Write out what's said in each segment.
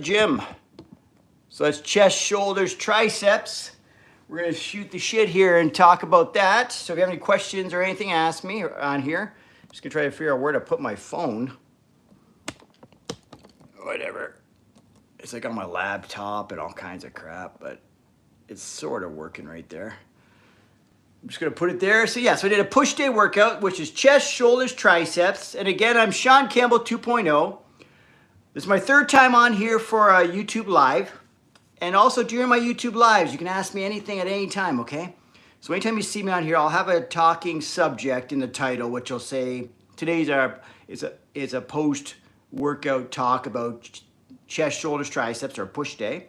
gym. So that's chest, shoulders, triceps. We're gonna shoot the shit here and talk about that. So if you have any questions or anything, ask me on here. Just gonna try to figure out where to put my phone. Whatever. It's like on my laptop and all kinds of crap, but it's sort of working right there. I'm just gonna put it there. So yeah, so I did a push day workout, which is chest, shoulders, triceps. And again, I'm Shaun Campbell 2.0. This is my third time on here for a YouTube Live. And also during my YouTube Lives, you can ask me anything at any time, okay? So anytime you see me on here, I'll have a talking subject in the title, which will say, today's is a post-workout talk about chest, shoulders, triceps, or push day.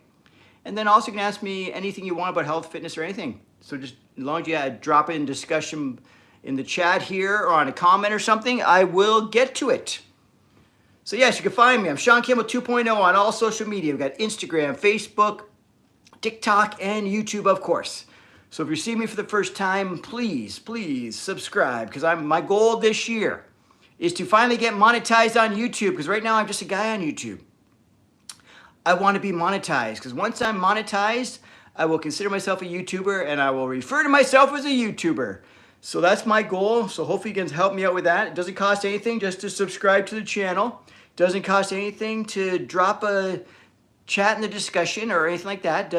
And then also you can ask me anything you want about health, fitness, or anything. So just as long as you drop it in discussion in the chat here or on a comment or something, I will get to it. So yes, you can find me. I'm Shaun Campbell 2.0 on all social media. We've got Instagram, Facebook, TikTok, and YouTube, of course. So if you're seeing me for the first time, please subscribe, because my goal this year is to finally get monetized on YouTube, because right now I'm just a guy on YouTube. I want to be monetized, because once I'm monetized, I will consider myself a YouTuber, and I will refer to myself as a YouTuber. So that's my goal. So hopefully you can help me out with that. It doesn't cost anything just to subscribe to the channel. It doesn't cost anything to drop a chat in the discussion or anything like that.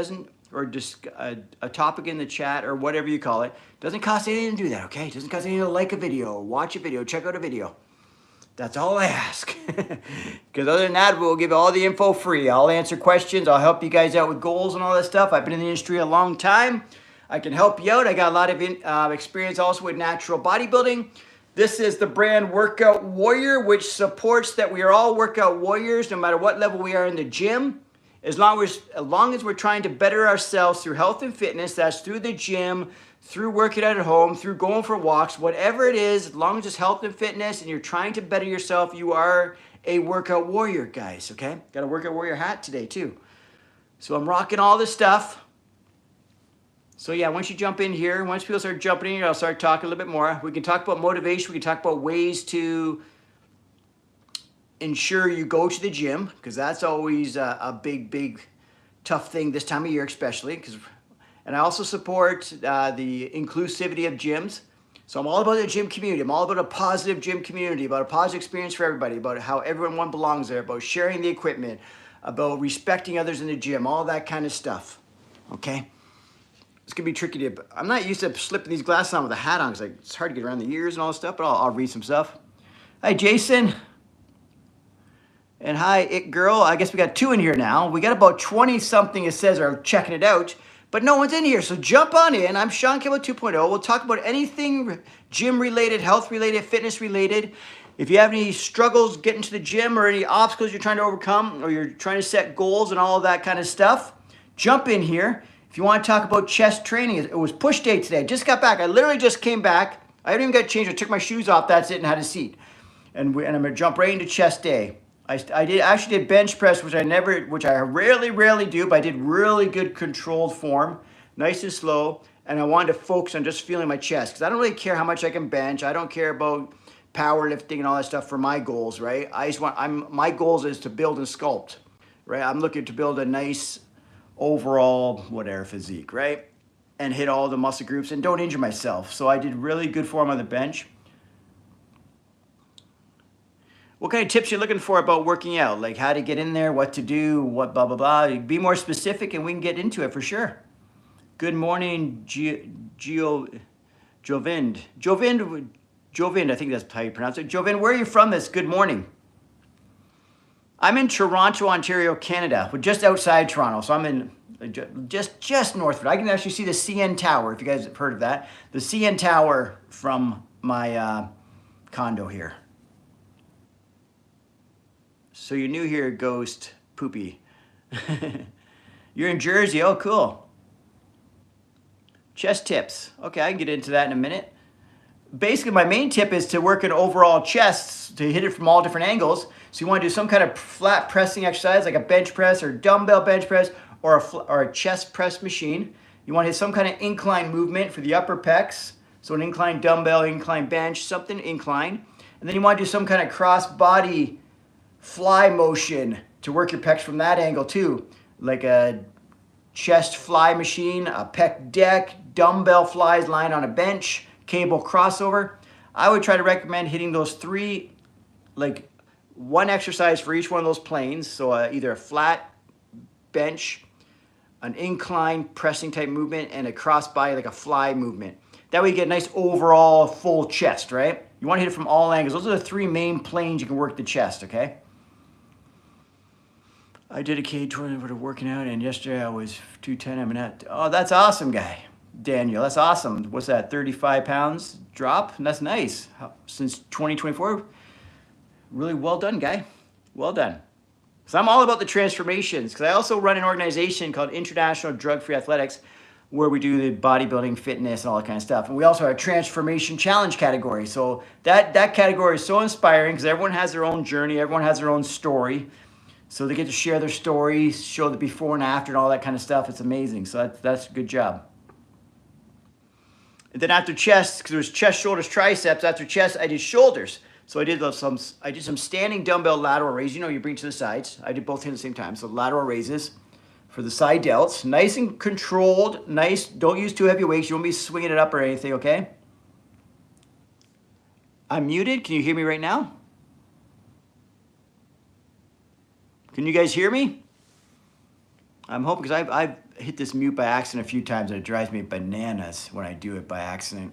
Or just a topic in the chat or whatever you call it. Doesn't cost anything to do that, okay? It doesn't cost anything to like a video, watch a video, check out a video. That's all I ask. Because other than that, we'll give all the info free. I'll answer questions. I'll help you guys out with goals and all that stuff. I've been in the industry a long time. I can help you out. I got a lot of experience also with natural bodybuilding. This is the brand Workout Warrior, which supports that we are all workout warriors no matter what level we are in the gym. As long as we're trying to better ourselves through health and fitness, that's through the gym, through working out at home, through going for walks, whatever it is, as long as it's health and fitness and you're trying to better yourself, you are a workout warrior, guys, okay? Got a workout warrior hat today, too. So I'm rocking all this stuff. So yeah, once you jump in here, once people start jumping in here, I'll start talking a little bit more. We can talk about motivation. We can talk about ways to ensure you go to the gym, because that's always a big, tough thing this time of year, especially. And I also support the inclusivity of gyms. So I'm all about the gym community. I'm all about a positive gym community, about a positive experience for everybody, about how everyone belongs there, about sharing the equipment, about respecting others in the gym, all that kind of stuff, okay? It's gonna be tricky to, I'm not used to slipping these glasses on with a hat on, because it's hard to get around the ears and all this stuff, but I'll read some stuff. Hi, Jason. And hi, It Girl. I guess we got 2 in here now. We got about 20-something, it says, are checking it out, but no one's in here, so jump on in. I'm Shaun Campbell 2.0. We'll talk about anything gym-related, health-related, fitness-related. If you have any struggles getting to the gym or any obstacles you're trying to overcome, or you're trying to set goals and all of that kind of stuff, jump in here. If you want to talk about chest training, it was push day today. Just got back. I literally just came back. I haven't even got changed. I took my shoes off. That's it, and had a seat. And I'm going to jump right into chest day. I actually did bench press, which I rarely do, but I did really good controlled form, nice and slow. And I wanted to focus on just feeling my chest, because I don't really care how much I can bench. I don't care about powerlifting and all that stuff for my goals, right? My goals is to build and sculpt, right? I'm looking to build a nice overall whatever physique, right? And hit all the muscle groups and don't injure myself. So I did really good form on the bench. What kind of tips you're looking for about working out? Like how to get in there, what to do, what blah, blah, blah. Be more specific and we can get into it for sure. Good morning, Jovind, I think that's how you pronounce it. Jovind, where are you from this? Good morning. I'm in Toronto, Ontario, Canada. We're just outside Toronto, so I'm in just north of it. I can actually see the CN Tower, if you guys have heard of that. The CN Tower from my condo here. So you're new here, Ghost Poopy. You're in Jersey, oh cool. Chest tips. Okay, I can get into that in a minute. Basically, my main tip is to work an overall chest, to hit it from all different angles. So you want to do some kind of flat pressing exercise, like a bench press or dumbbell bench press or a chest press machine. You want to hit some kind of incline movement for the upper pecs. So an incline dumbbell, incline bench, something incline. And then you want to do some kind of cross body fly motion to work your pecs from that angle too, like a chest fly machine, a pec deck, dumbbell flies lying on a bench, cable crossover. I would try to recommend hitting those 3, like one exercise for each one of those planes. So either a flat bench, an incline pressing type movement, and a cross body like a fly movement. That way you get a nice overall full chest, right? You want to hit it from all angles. Those are the 3 main planes you can work the chest, okay? I dedicated 20 to working out, and yesterday I was 210. I'm at, oh, that's awesome, guy. Daniel, that's awesome. What's that, 35 pounds drop? That's nice. Since 2024, really well done, guy. Well done. So I'm all about the transformations, because I also run an organization called International Drug-Free Athletics, where we do the bodybuilding, fitness, and all that kind of stuff. And we also have a transformation challenge category. So that category is so inspiring, because everyone has their own journey, everyone has their own story. So they get to share their stories, show the before and after and all that kind of stuff. It's amazing. So that's a good job. And then after chest, because there was chest, shoulders, triceps, after chest, I did shoulders. So I did some standing dumbbell lateral raises. You know, you bring to the sides. I did both at the same time. So lateral raises for the side delts. Nice and controlled. Nice. Don't use too heavy weights. You won't be swinging it up or anything, okay? I'm muted. Can you hear me right now? Can you guys hear me? I'm hoping, because I've hit this mute by accident a few times, and it drives me bananas when I do it by accident.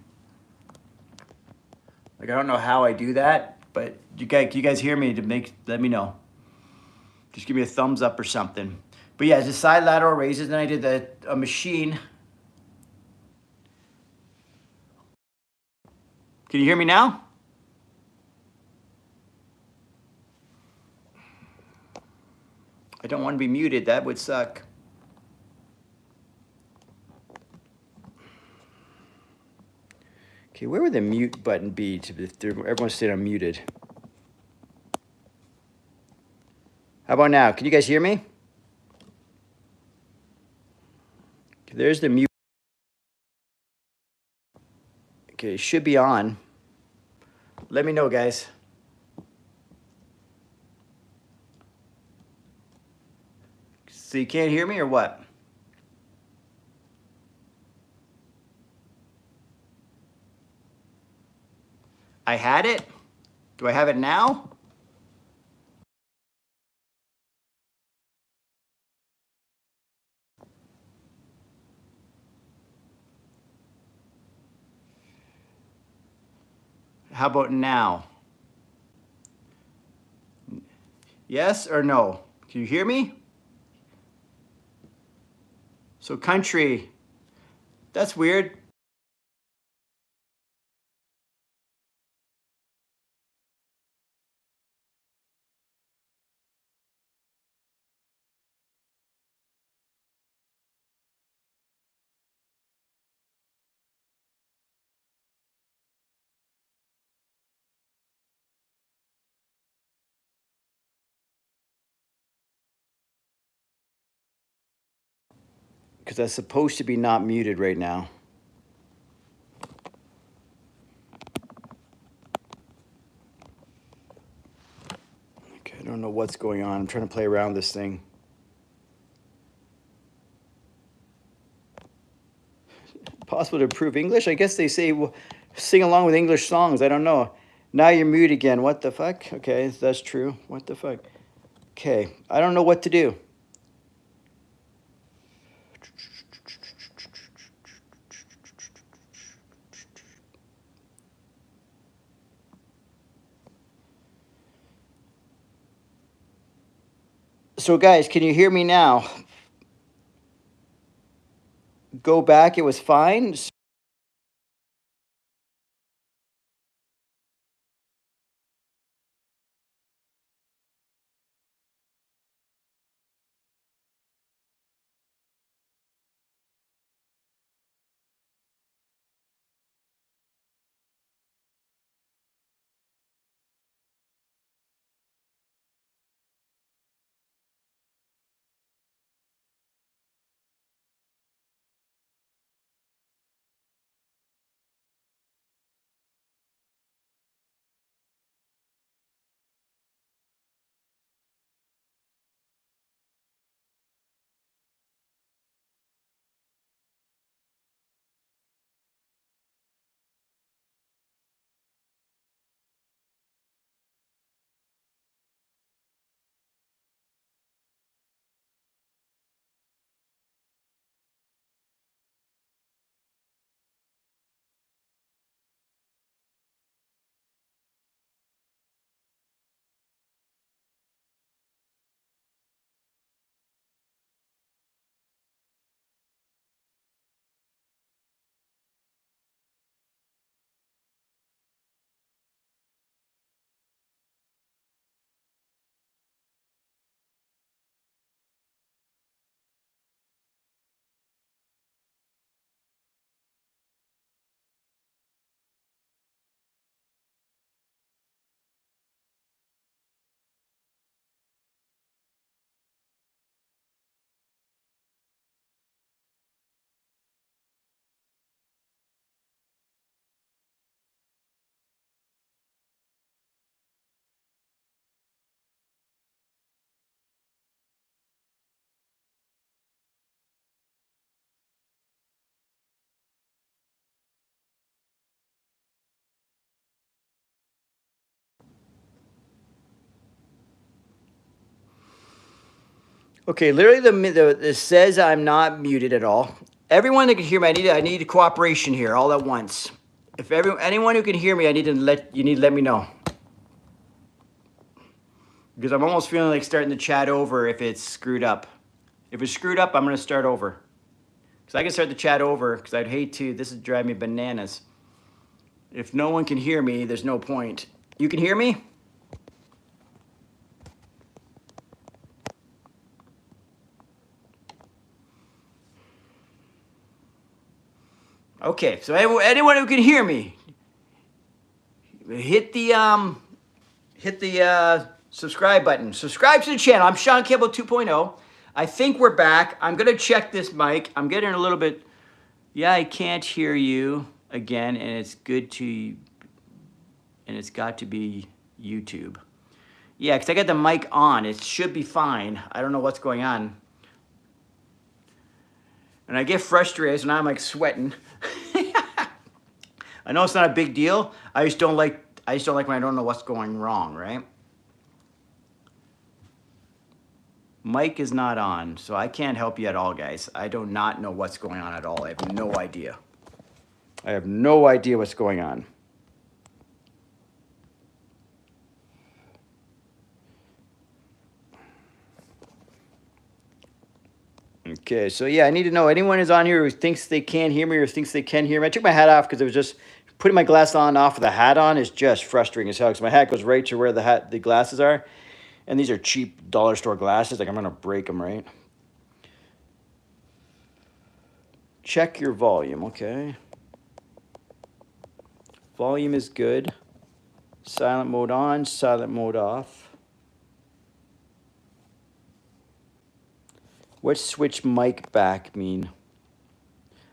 Like, I don't know how I do that, but can you guys hear me? Let me know. Just give me a thumbs up or something. But yeah, just side lateral raises. Then I did a machine. Can you hear me now? I don't want to be muted. That would suck. Okay, where would the mute button be if everyone stayed unmuted? How about now? Can you guys hear me? Okay, there's the mute. Okay, it should be on. Let me know, guys. So you can't hear me or what? I had it. Do I have it now? How about now? Yes or no? Can you hear me? So country, that's weird. Because that's supposed to be not muted right now. Okay, I don't know what's going on. I'm trying to play around this thing. Possible to improve English? I guess they say, well, sing along with English songs. I don't know. Now you're mute again. What the fuck? Okay, that's true. What the fuck? Okay, I don't know what to do. So guys, can you hear me now? Go back, it was fine. Okay, literally it says I'm not muted at all. Everyone that can hear me, I need cooperation here all at once. If anyone who can hear me, you need to let me know. Because I'm almost feeling like starting the chat over if it's screwed up. If it's screwed up, I'm going to start over. Because I can start the chat over, because I'd hate to. This is driving me bananas. If no one can hear me, there's no point. You can hear me? Okay, so anyone who can hear me, hit the subscribe button. Subscribe to the channel. I'm Shaun Campbell 2.0. I think we're back. I'm gonna check this mic. I'm getting a little bit. Yeah, I can't hear you again, and it's good to. And it's got to be YouTube. Yeah, because I got the mic on. It should be fine. I don't know what's going on. And I get frustrated, so now I'm like sweating. I know it's not a big deal. I just don't like when I don't know what's going wrong, right? Mic is not on, so I can't help you at all, guys. I do not know what's going on at all. I have no idea. I have no idea what's going on. Okay, so yeah, I need to know anyone is on here who thinks they can't hear me or thinks they can hear me. I took my hat off because it was just putting my glass on off with the hat on is just frustrating as hell because my hat goes right to where the glasses are. And these are cheap dollar store glasses. Like I'm going to break them, right? Check your volume, okay. Volume is good. Silent mode on, silent mode off. What's switch mic back mean?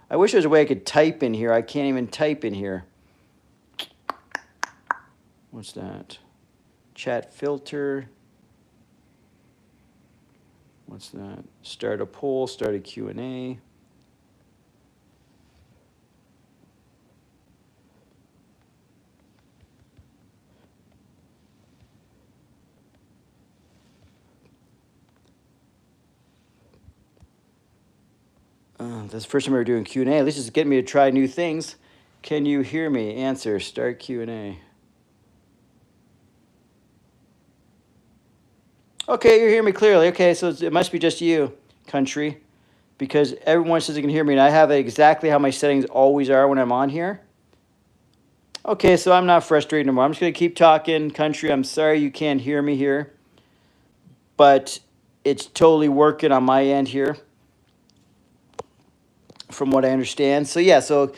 I wish there was a way I could type in here. I can't even type in here. What's that? Chat filter. What's that? Start a poll, start a Q&A. That's the first time we were doing Q&A. At least it's getting me to try new things. Can you hear me? Answer, start Q&A. Okay, you're hearing me clearly. Okay, so it must be just you, country, because everyone says they can hear me, and I have exactly how my settings always are when I'm on here. Okay, so I'm not frustrated anymore. I'm just going to keep talking, country. I'm sorry you can't hear me here, but it's totally working on my end here, from what I understand. So yeah, so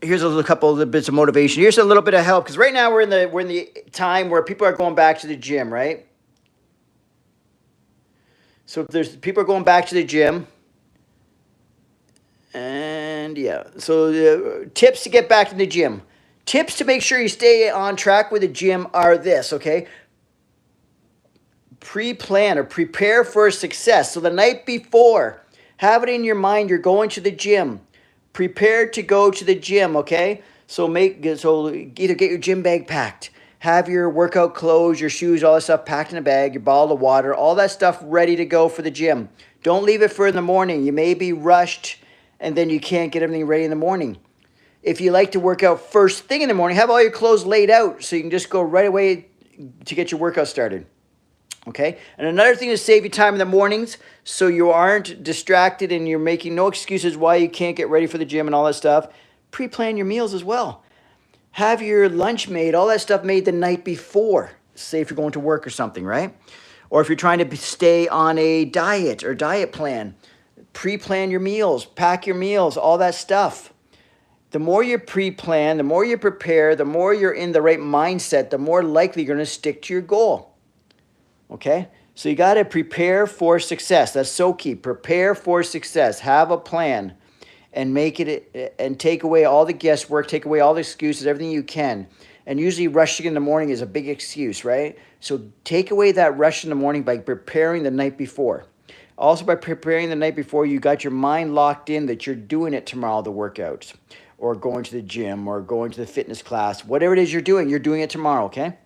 here's a couple of bits of motivation. Here's a little bit of help because right now we're in the time where people are going back to the gym, right? So if there's people are going back to the gym, and yeah, so tips to get back to the gym. Tips to make sure you stay on track with the gym are this, okay? Pre-plan or prepare for success. So the night before, have it in your mind you're going to the gym. Prepare to go to the gym, okay? So either get your gym bag packed, have your workout clothes, your shoes, all that stuff packed in a bag, your bottle of water, all that stuff ready to go for the gym. Don't leave it for in the morning. You may be rushed and then you can't get everything ready in the morning. If you like to work out first thing in the morning, have all your clothes laid out so you can just go right away to get your workout started. Okay, and another thing to save you time in the mornings so you aren't distracted and you're making no excuses why you can't get ready for the gym and all that stuff. Pre-plan your meals as well. Have your lunch made, all that stuff made the night before. Say if you're going to work or something, right? Or if you're trying to stay on a diet or diet plan, pre-plan your meals, pack your meals, all that stuff. The more you pre-plan, the more you prepare, the more you're in the right mindset, the more likely you're going to stick to your goal. Okay, so you got to prepare for success. That's so key. Prepare for success. Have a plan and make it and take away all the guesswork, take away all the excuses, everything you can. And usually rushing in the morning is a big excuse, right? So take away that rush in the morning by preparing the night before. Also by preparing the night before, you got your mind locked in that you're doing it tomorrow, the workouts, or going to the gym or going to the fitness class. Whatever it is you're doing it tomorrow, okay?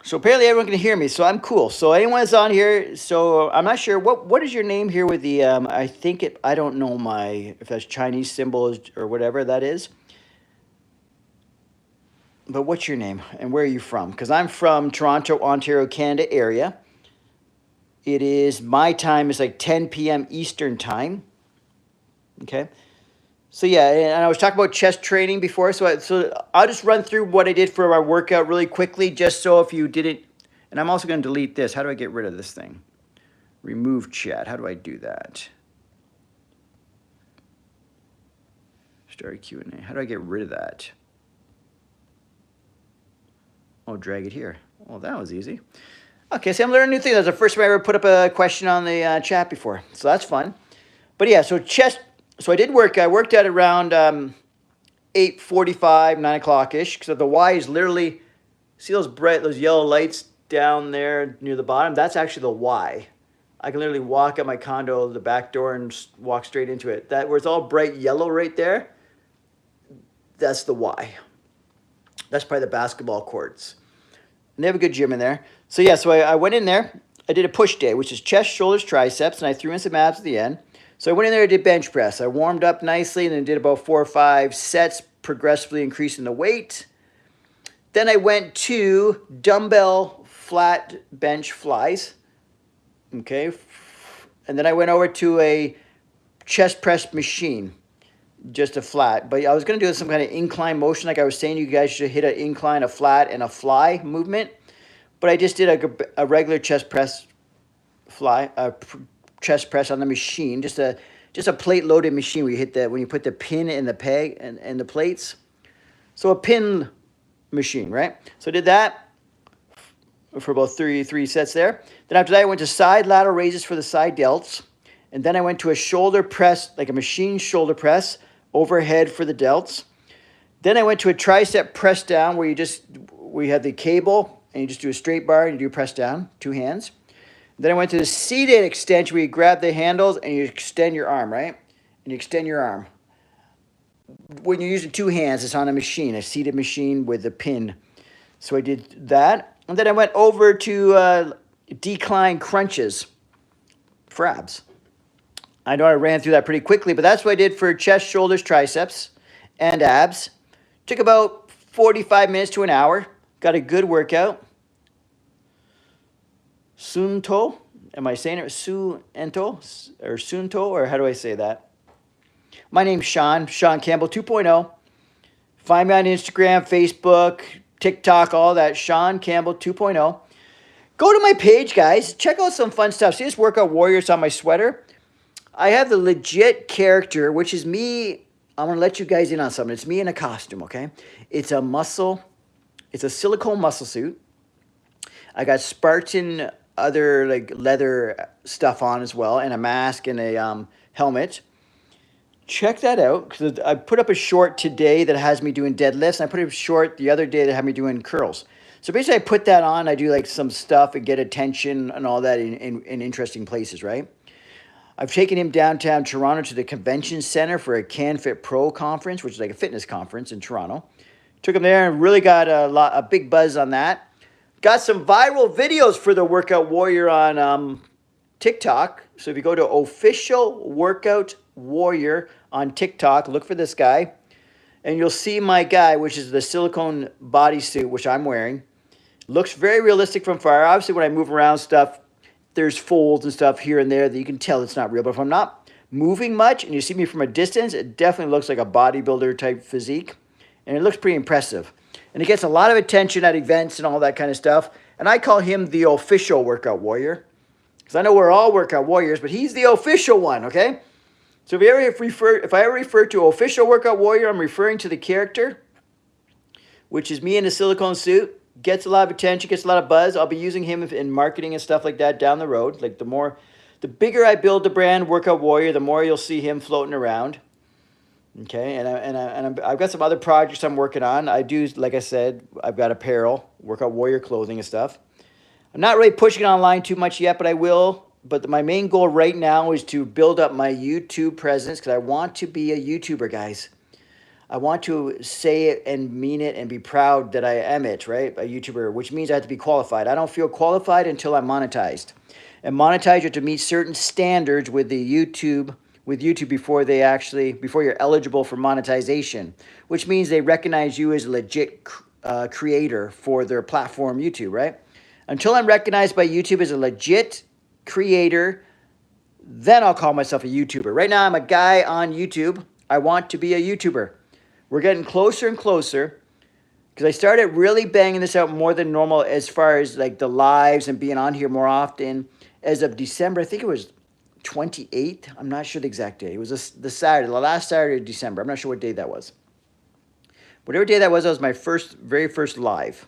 So apparently everyone can hear me, so I'm cool. So anyone that's on here, so I'm not sure what is your name here with the I think it I don't know my if that's Chinese symbols or whatever that is. But what's your name and where are you from? Because I'm from Toronto, Ontario, Canada area. It is my time is like 10 p.m. Eastern time. Okay. So yeah, and I was talking about chest training before, so I'll just run through what I did for our workout really quickly, just so if you didn't, and I'm also going to delete this. How do I get rid of this thing? Remove chat. How do I do that? Start Q&A. How do I get rid of that? Oh, drag it here. Oh, that was easy. Okay, so I'm learning new things. That's the first time I ever put up a question on the chat before, so that's fun. But yeah, so chest. So I did work. I worked at around 8:45, 9 o'clock-ish. Because the Y is literally, see those bright, those yellow lights down there near the bottom? That's actually the Y. I can literally walk out my condo, the back door, and walk straight into it. That where it's all bright yellow right there, that's the Y. That's probably the basketball courts. And they have a good gym in there. So yeah, so I went in there. I did a push day, which is chest, shoulders, triceps, and I threw in some abs at the end. So I went in there and did bench press. I warmed up nicely and then did about 4 or 5 sets, progressively increasing the weight. Then I went to dumbbell flat bench flies. Okay. And then I went over to a chest press machine, just a flat. But I was going to do some kind of incline motion. Like I was saying, you guys should hit an incline, a flat, and a fly movement. But I just did a regular chest press fly, chest press on the machine, just a plate loaded machine where you hit when you put the pin in the peg and the plates. So a pin machine, right? So I did that for about three sets there. Then after that, I went to side lateral raises for the side delts. And then I went to a shoulder press, like a machine shoulder press overhead for the delts. Then I went to a tricep press down where you have the cable and you just do a straight bar and you do press down, 2 hands. Then I went to the seated extension where you grab the handles and you extend your arm, right? And you extend your arm. When you're using 2 hands, it's on a machine, a seated machine with a pin. So I did that. And then I went over to decline crunches for abs. I know I ran through that pretty quickly, but that's what I did for chest, shoulders, triceps, and abs. Took about 45 minutes to an hour. Got a good workout. Sunto, am I saying it? Sunto, or how do I say that? My name's Shaun Campbell 2.0. Find me on Instagram, Facebook, TikTok, all that. Shaun Campbell 2.0. Go to my page, guys. Check out some fun stuff. See this Workout Warriors on my sweater? I have the legit character, which is me. I'm going to let you guys in on something. It's me in a costume, okay? It's a silicone muscle suit. I got Spartan other like leather stuff on as well, and a mask and a helmet. Check that out, because I put up a short today that has me doing deadlifts, and I put up a short the other day that had me doing curls. So basically I put that on, I do like some stuff and get attention and all that in interesting places, right? I've taken him downtown Toronto to the convention center for a CanFit Pro conference, which is like a fitness conference in Toronto. Took him there and really got a big buzz on that. Got some viral videos for the Workout Warrior on TikTok. So if you go to Official Workout Warrior on TikTok, look for this guy. And you'll see my guy, which is the silicone bodysuit, which I'm wearing. Looks very realistic from far. Obviously, when I move around stuff, there's folds and stuff here and there that you can tell it's not real. But if I'm not moving much and you see me from a distance, it definitely looks like a bodybuilder type physique. And it looks pretty impressive. And he gets a lot of attention at events and all that kind of stuff. And I call him the official Workout Warrior. Because I know we're all Workout Warriors, but he's the official one, okay? So if I ever refer to official Workout Warrior, I'm referring to the character, which is me in a silicone suit. Gets a lot of attention, gets a lot of buzz. I'll be using him in marketing and stuff like that down the road. Like the bigger I build the brand Workout Warrior, the more you'll see him floating around. Okay, and I've got some other projects I'm working on. I do, like I said, I've got apparel, Workout Warrior clothing and stuff. I'm not really pushing it online too much yet, but I will. But my main goal right now is to build up my YouTube presence because I want to be a YouTuber, guys. I want to say it and mean it and be proud that I am it, right? A YouTuber, which means I have to be qualified. I don't feel qualified until I'm monetized. And monetized, you have to meet certain standards with YouTube before you're eligible for monetization, which means they recognize you as a legit creator for their platform, YouTube, right? Until I'm recognized by YouTube as a legit creator, then I'll call myself a YouTuber. Right now, I'm a guy on YouTube. I want to be a YouTuber. We're getting closer and closer because I started really banging this out more than normal as far as like the lives and being on here more often. As of December, I think it was 28th. I'm not sure the exact day. It was the last Saturday of December. I'm not sure what day that was. Whatever day that was my very first live.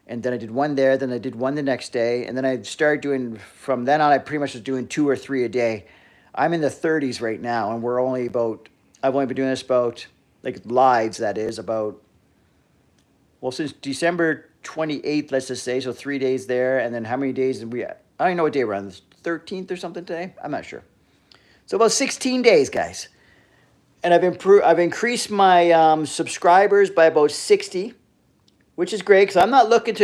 And then I did one there, then I did one the next day, and then I started doing, from then on, I pretty much was doing 2 or 3 a day. I'm in the 30s right now, and I've only been doing this about, like lives, that is, since December 28th, let's just say, so 3 days there, and then how many days did I don't even know what day we're on, the 13th or something today? I'm not sure. So about 16 days, guys. And I've increased my subscribers by about 60, which is great because I'm not looking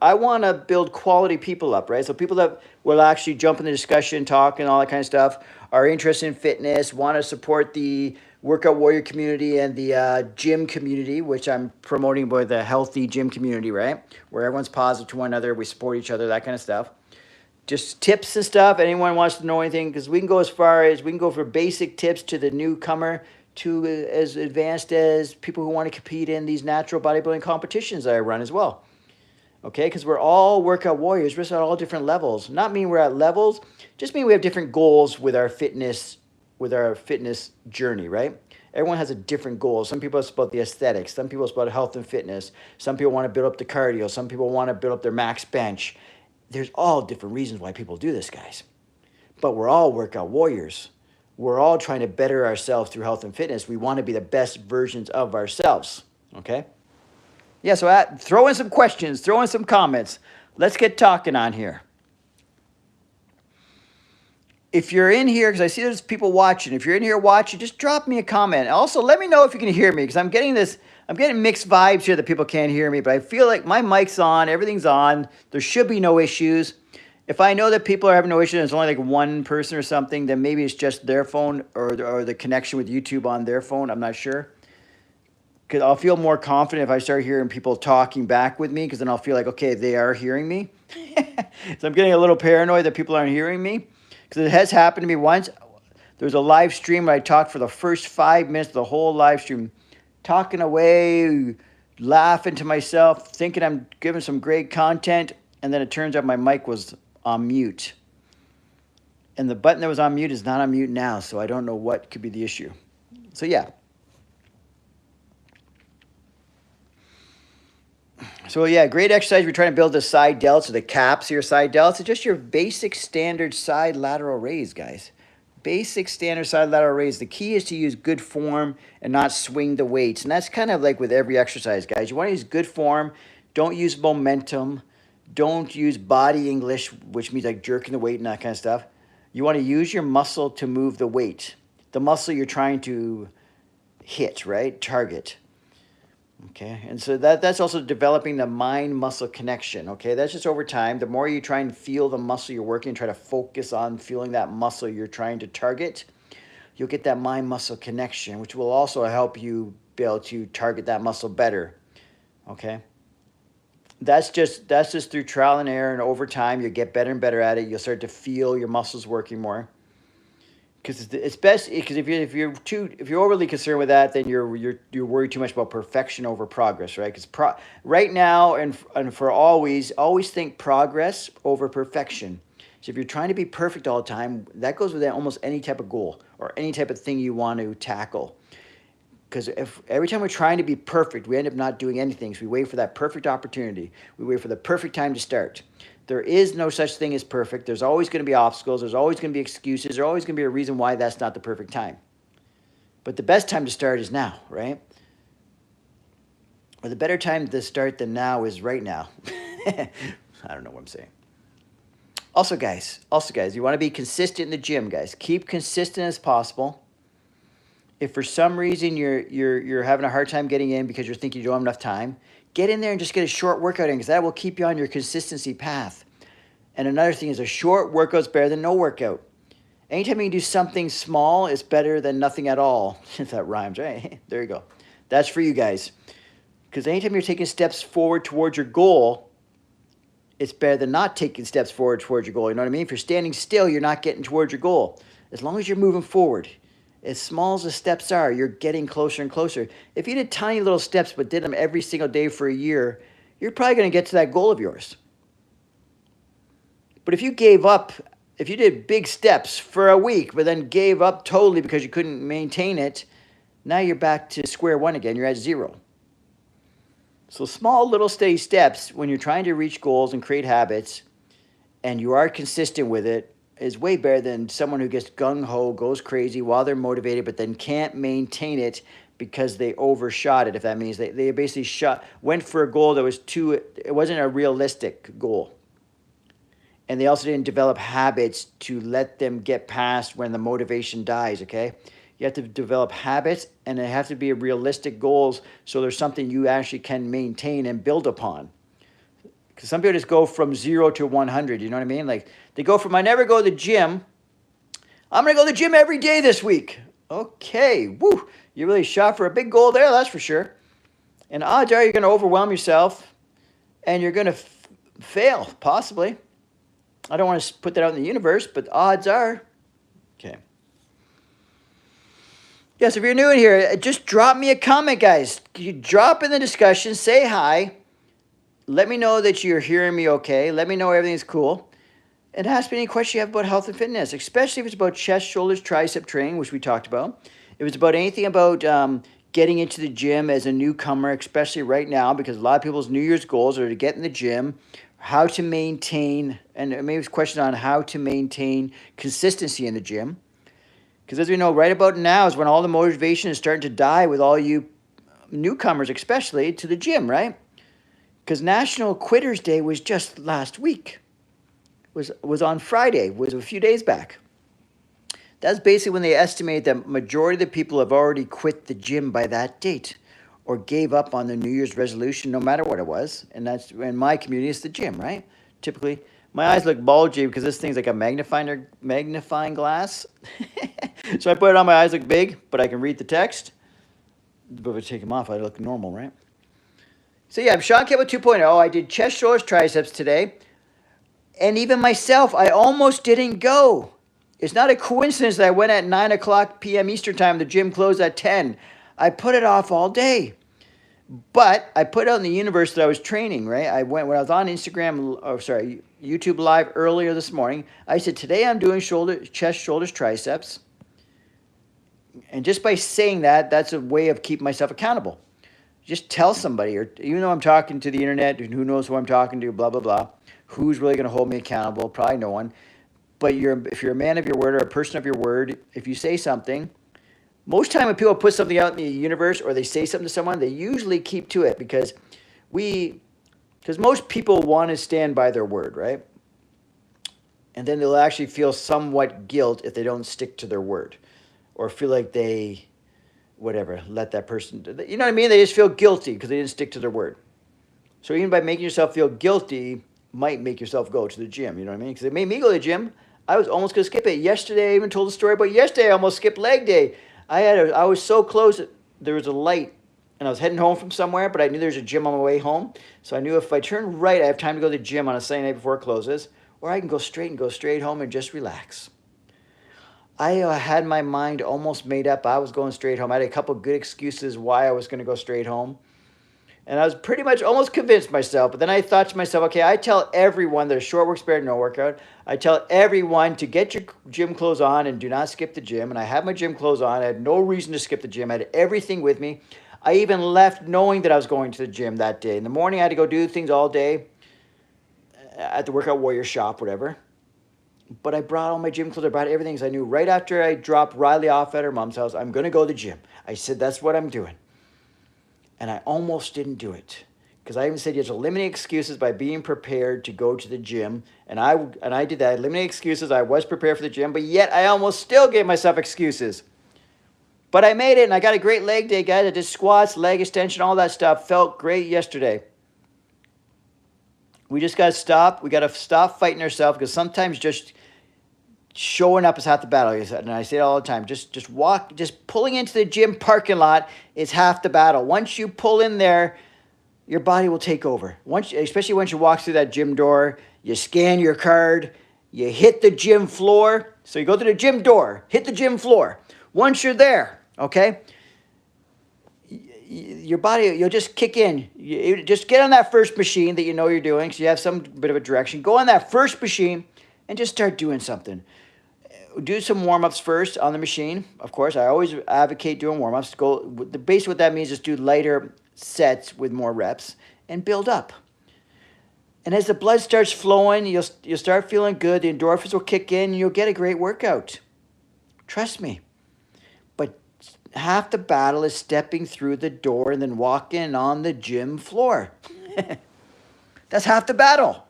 I want to build quality people up, right? So people that will actually jump in the discussion, talk, and all that kind of stuff, are interested in fitness, want to support the Workout Warrior community and the gym community, which I'm promoting by the healthy gym community, right? Where everyone's positive to one another, we support each other, that kind of stuff. Just tips and stuff. Anyone wants to know anything, because we can go from basic tips to the newcomer to as advanced as people who want to compete in these natural bodybuilding competitions that I run as well. Okay, because we're all workout warriors. We're just at all different levels. Not mean we're at levels, just mean we have different goals with our fitness journey, right? Everyone has a different goal. Some people it's about the aesthetics. Some people it's about health and fitness. Some people want to build up the cardio. Some people want to build up their max bench. There's all different reasons why people do this, guys. But we're all workout warriors. We're all trying to better ourselves through health and fitness. We want to be the best versions of ourselves, okay? Yeah, so throw in some questions, throw in some comments. Let's get talking on here. If you're in here, because I see there's people watching, if you're in here watching, just drop me a comment. Also, let me know if you can hear me, because I'm getting mixed vibes here that people can't hear me, but I feel like my mic's on, everything's on. There should be no issues. If I know that people are having no issues and it's only like one person or something, then maybe it's just their phone or the connection with YouTube on their phone. I'm not sure. Because I'll feel more confident if I start hearing people talking back with me, because then I'll feel like, okay, they are hearing me. So I'm getting a little paranoid that people aren't hearing me. Because it has happened to me once. There was a live stream where I talked for the first 5 minutes of the whole live stream, talking away, laughing to myself, thinking I'm giving some great content, and then it turns out my mic was on mute. And the button that was on mute is not on mute now, so I don't know what could be the issue. So yeah. So yeah, great exercise. We're trying to build the side delts or the caps here, side delts. It's just your basic standard side lateral raise, guys. Basic standard side lateral raise. The key is to use good form and not swing the weights. And that's kind of like with every exercise, guys. You want to use good form. Don't use momentum. Don't use body English, which means like jerking the weight and that kind of stuff. You want to use your muscle to move the weight. The muscle you're trying to hit, right? Target. Okay, and so that's also developing the mind-muscle connection, okay? That's just over time. The more you try and feel the muscle you're working, try to focus on feeling that muscle you're trying to target, you'll get that mind-muscle connection, which will also help you be able to target that muscle better, okay? That's just through trial and error, and over time, you'll get better and better at it. You'll start to feel your muscles working more. Because it's best, because if you're overly concerned with that, then you're worried too much about perfection over progress, right? Because right now and for always think progress over perfection. So if you're trying to be perfect all the time, that goes with almost any type of goal or any type of thing you want to tackle. Because if every time we're trying to be perfect, we end up not doing anything. So we wait for that perfect opportunity. We wait for the perfect time to start. There is no such thing as perfect. There's always going to be obstacles. There's always going to be excuses. There's always going to be a reason why that's not the perfect time. But the best time to start is now, right? Or the better time to start than now is right now. I don't know what I'm saying. Also, guys, you want to be consistent in the gym, guys. Keep consistent as possible. If for some reason you're having a hard time getting in because you're thinking you don't have enough time, get in there and just get a short workout in, because that will keep you on your consistency path. And another thing is, a short workout's better than no workout. Anytime you can do something small, it's better than nothing at all. If that rhymes, right? There you go. That's for you guys. Because anytime you're taking steps forward towards your goal, it's better than not taking steps forward towards your goal. You know what I mean? If you're standing still, you're not getting towards your goal. As long as you're moving forward, as small as the steps are, you're getting closer and closer. If you did tiny little steps but did them every single day for a year, you're probably going to get to that goal of yours. But if you gave up, if you did big steps for a week but then gave up totally because you couldn't maintain it, now you're back to square one again. You're at zero. So small little steady steps when you're trying to reach goals and create habits and you are consistent with it is way better than someone who gets gung-ho, goes crazy while they're motivated but then can't maintain it because they overshot it, if that means they basically went for a goal that was it wasn't a realistic goal. And they also didn't develop habits to let them get past when the motivation dies, okay? You have to develop habits, and they have to be realistic goals so there's something you actually can maintain and build upon. Because some people just go from 0 to 100, you know what I mean? Like, they go from, I never go to the gym, I'm going to go to the gym every day this week. Okay, woo, you really shot for a big goal there, that's for sure. And odds are you're going to overwhelm yourself, and you're going to fail, possibly. I don't want to put that out in the universe, but odds are. Okay. Yes, if you're new in here, just drop me a comment, guys. You drop in the discussion, say hi. Let me know that you're hearing me okay. Let me know everything's cool. And ask me any question you have about health and fitness, especially if it's about chest, shoulders, tricep training, which we talked about. If it's about anything about getting into the gym as a newcomer, especially right now, because a lot of people's New Year's goals are to get in the gym, how to maintain, and maybe it's a question on how to maintain consistency in the gym. Because as we know, right about now is when all the motivation is starting to die with all you newcomers, especially to the gym, right? Because National Quitters Day was just last week. Was on Friday, was a few days back. That's basically when they estimate that majority of the people have already quit the gym by that date, or gave up on the New Year's resolution, no matter what it was. And that's, in my community, it's the gym, right? Typically, my eyes look bulgy because this thing's like a magnifying glass. So I put it on, my eyes look big, but I can read the text. But if I take them off, I look normal, right? So yeah, I'm Shaun Campbell 2.0. I did chest, shoulders, triceps today. And even myself, I almost didn't go. It's not a coincidence that I went at 9 o'clock p.m. Eastern time. The gym closed at 10. I put it off all day. But I put out in the universe that I was training, right? When I was on YouTube Live earlier this morning, I said, today I'm doing chest, shoulders, triceps. And just by saying that, that's a way of keeping myself accountable. Just tell somebody, or even though I'm talking to the internet, who knows who I'm talking to, blah, blah, blah. Who's really going to hold me accountable? Probably no one. But if you're a man of your word or a person of your word, if you say something, most time when people put something out in the universe or they say something to someone, they usually keep to it because most people want to stand by their word, right? And then they'll actually feel somewhat guilt if they don't stick to their word or feel like they, let that person, you know what I mean? They just feel guilty because they didn't stick to their word. So even by making yourself feel guilty might make yourself go to the gym, you know what I mean? Because it made me go to the gym. I was almost going to skip it. Yesterday, I even told the story about yesterday. I almost skipped leg day. I was so close. There was a light, and I was heading home from somewhere, but I knew there was a gym on my way home. So I knew if I turn right, I have time to go to the gym on a Sunday night before it closes, or I can go straight home and just relax. I had my mind almost made up. I was going straight home. I had a couple good excuses why I was going to go straight home. And I was pretty much almost convinced myself. But then I thought to myself, okay, I tell everyone that a short work's better than no workout. I tell everyone to get your gym clothes on and do not skip the gym. And I had my gym clothes on. I had no reason to skip the gym. I had everything with me. I even left knowing that I was going to the gym that day. In the morning, I had to go do things all day at the Workout Warrior shop, whatever. But I brought all my gym clothes. I brought everything because I knew right after I dropped Riley off at her mom's house, I'm going to go to the gym. I said, that's what I'm doing. And I almost didn't do it. Because I even said you have to eliminate excuses by being prepared to go to the gym. And I did that. I eliminated excuses. I was prepared for the gym. But yet I almost still gave myself excuses. But I made it, and I got a great leg day, guys. I did squats, leg extension, all that stuff. Felt great yesterday. We just got to stop. We got to stop fighting ourselves, because sometimes just showing up is half the battle. And I say it all the time. Just pulling into the gym parking lot is half the battle. Once you pull in there, your body will take over. Especially once you walk through that gym door, you scan your card, you hit the gym floor. So you go to the gym door, hit the gym floor. Once you're there, okay, your body, you'll just kick in. You just get on that first machine that you know you're doing, so you have some bit of a direction. Go on that first machine and just start doing something. Do some warm-ups first on the machine. Of course, I always advocate doing warm-ups. Basically what that means is do lighter sets with more reps and build up. And as the blood starts flowing, you'll start feeling good. The endorphins will kick in, and you'll get a great workout. Trust me. But half the battle is stepping through the door and then walking on the gym floor. That's half the battle.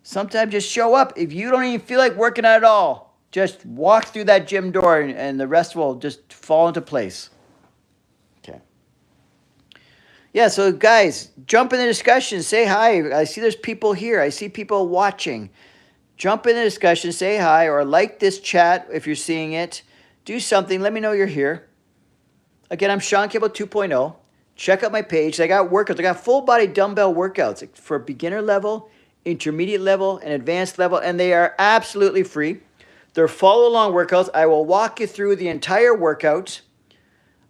Sometimes just show up. If you don't even feel like working out at all, just walk through that gym door, and the rest will just fall into place. Okay. Yeah, so guys, jump in the discussion. Say hi. I see there's people here. I see people watching. Jump in the discussion. Say hi, or like this chat if you're seeing it. Do something. Let me know you're here. Again, I'm Shaun Campbell 2.0. Check out my page. I got workouts. I got full body dumbbell workouts for beginner level, intermediate level, and advanced level, and they are absolutely free. They're follow-along workouts. I will walk you through the entire workout.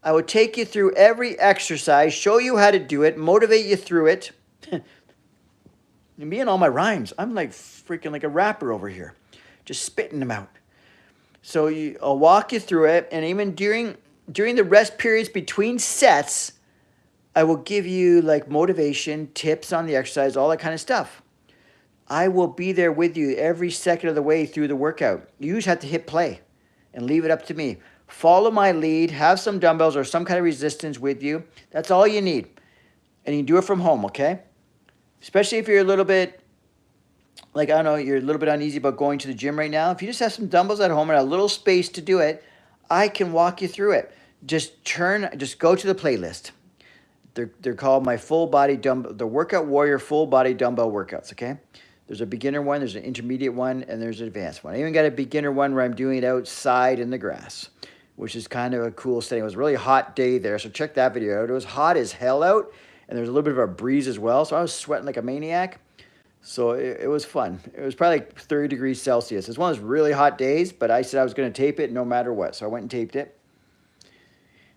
I will take you through every exercise, show you how to do it, motivate you through it. Me and all my rhymes. I'm like freaking like a rapper over here, just spitting them out. So I'll walk you through it, and even during the rest periods between sets, I will give you like motivation, tips on the exercise, all that kind of stuff. I will be there with you every second of the way through the workout. You just have to hit play and leave it up to me. Follow my lead, have some dumbbells or some kind of resistance with you. That's all you need. And you can do it from home, okay? Especially if you're a little bit, like, I don't know, you're a little bit uneasy about going to the gym right now. If you just have some dumbbells at home and a little space to do it, I can walk you through it. Just go to the playlist. They're called my full body dumbbell, the Workout Warrior full body dumbbell workouts, okay? There's a beginner one, there's an intermediate one, and there's an advanced one. I even got a beginner one where I'm doing it outside in the grass, which is kind of a cool setting. It was a really hot day there, so check that video out. It was hot as hell out, and there was a little bit of a breeze as well, so I was sweating like a maniac. So it was fun. It was probably like 30 degrees Celsius. It's one of those really hot days, but I said I was going to tape it no matter what, so I went and taped it.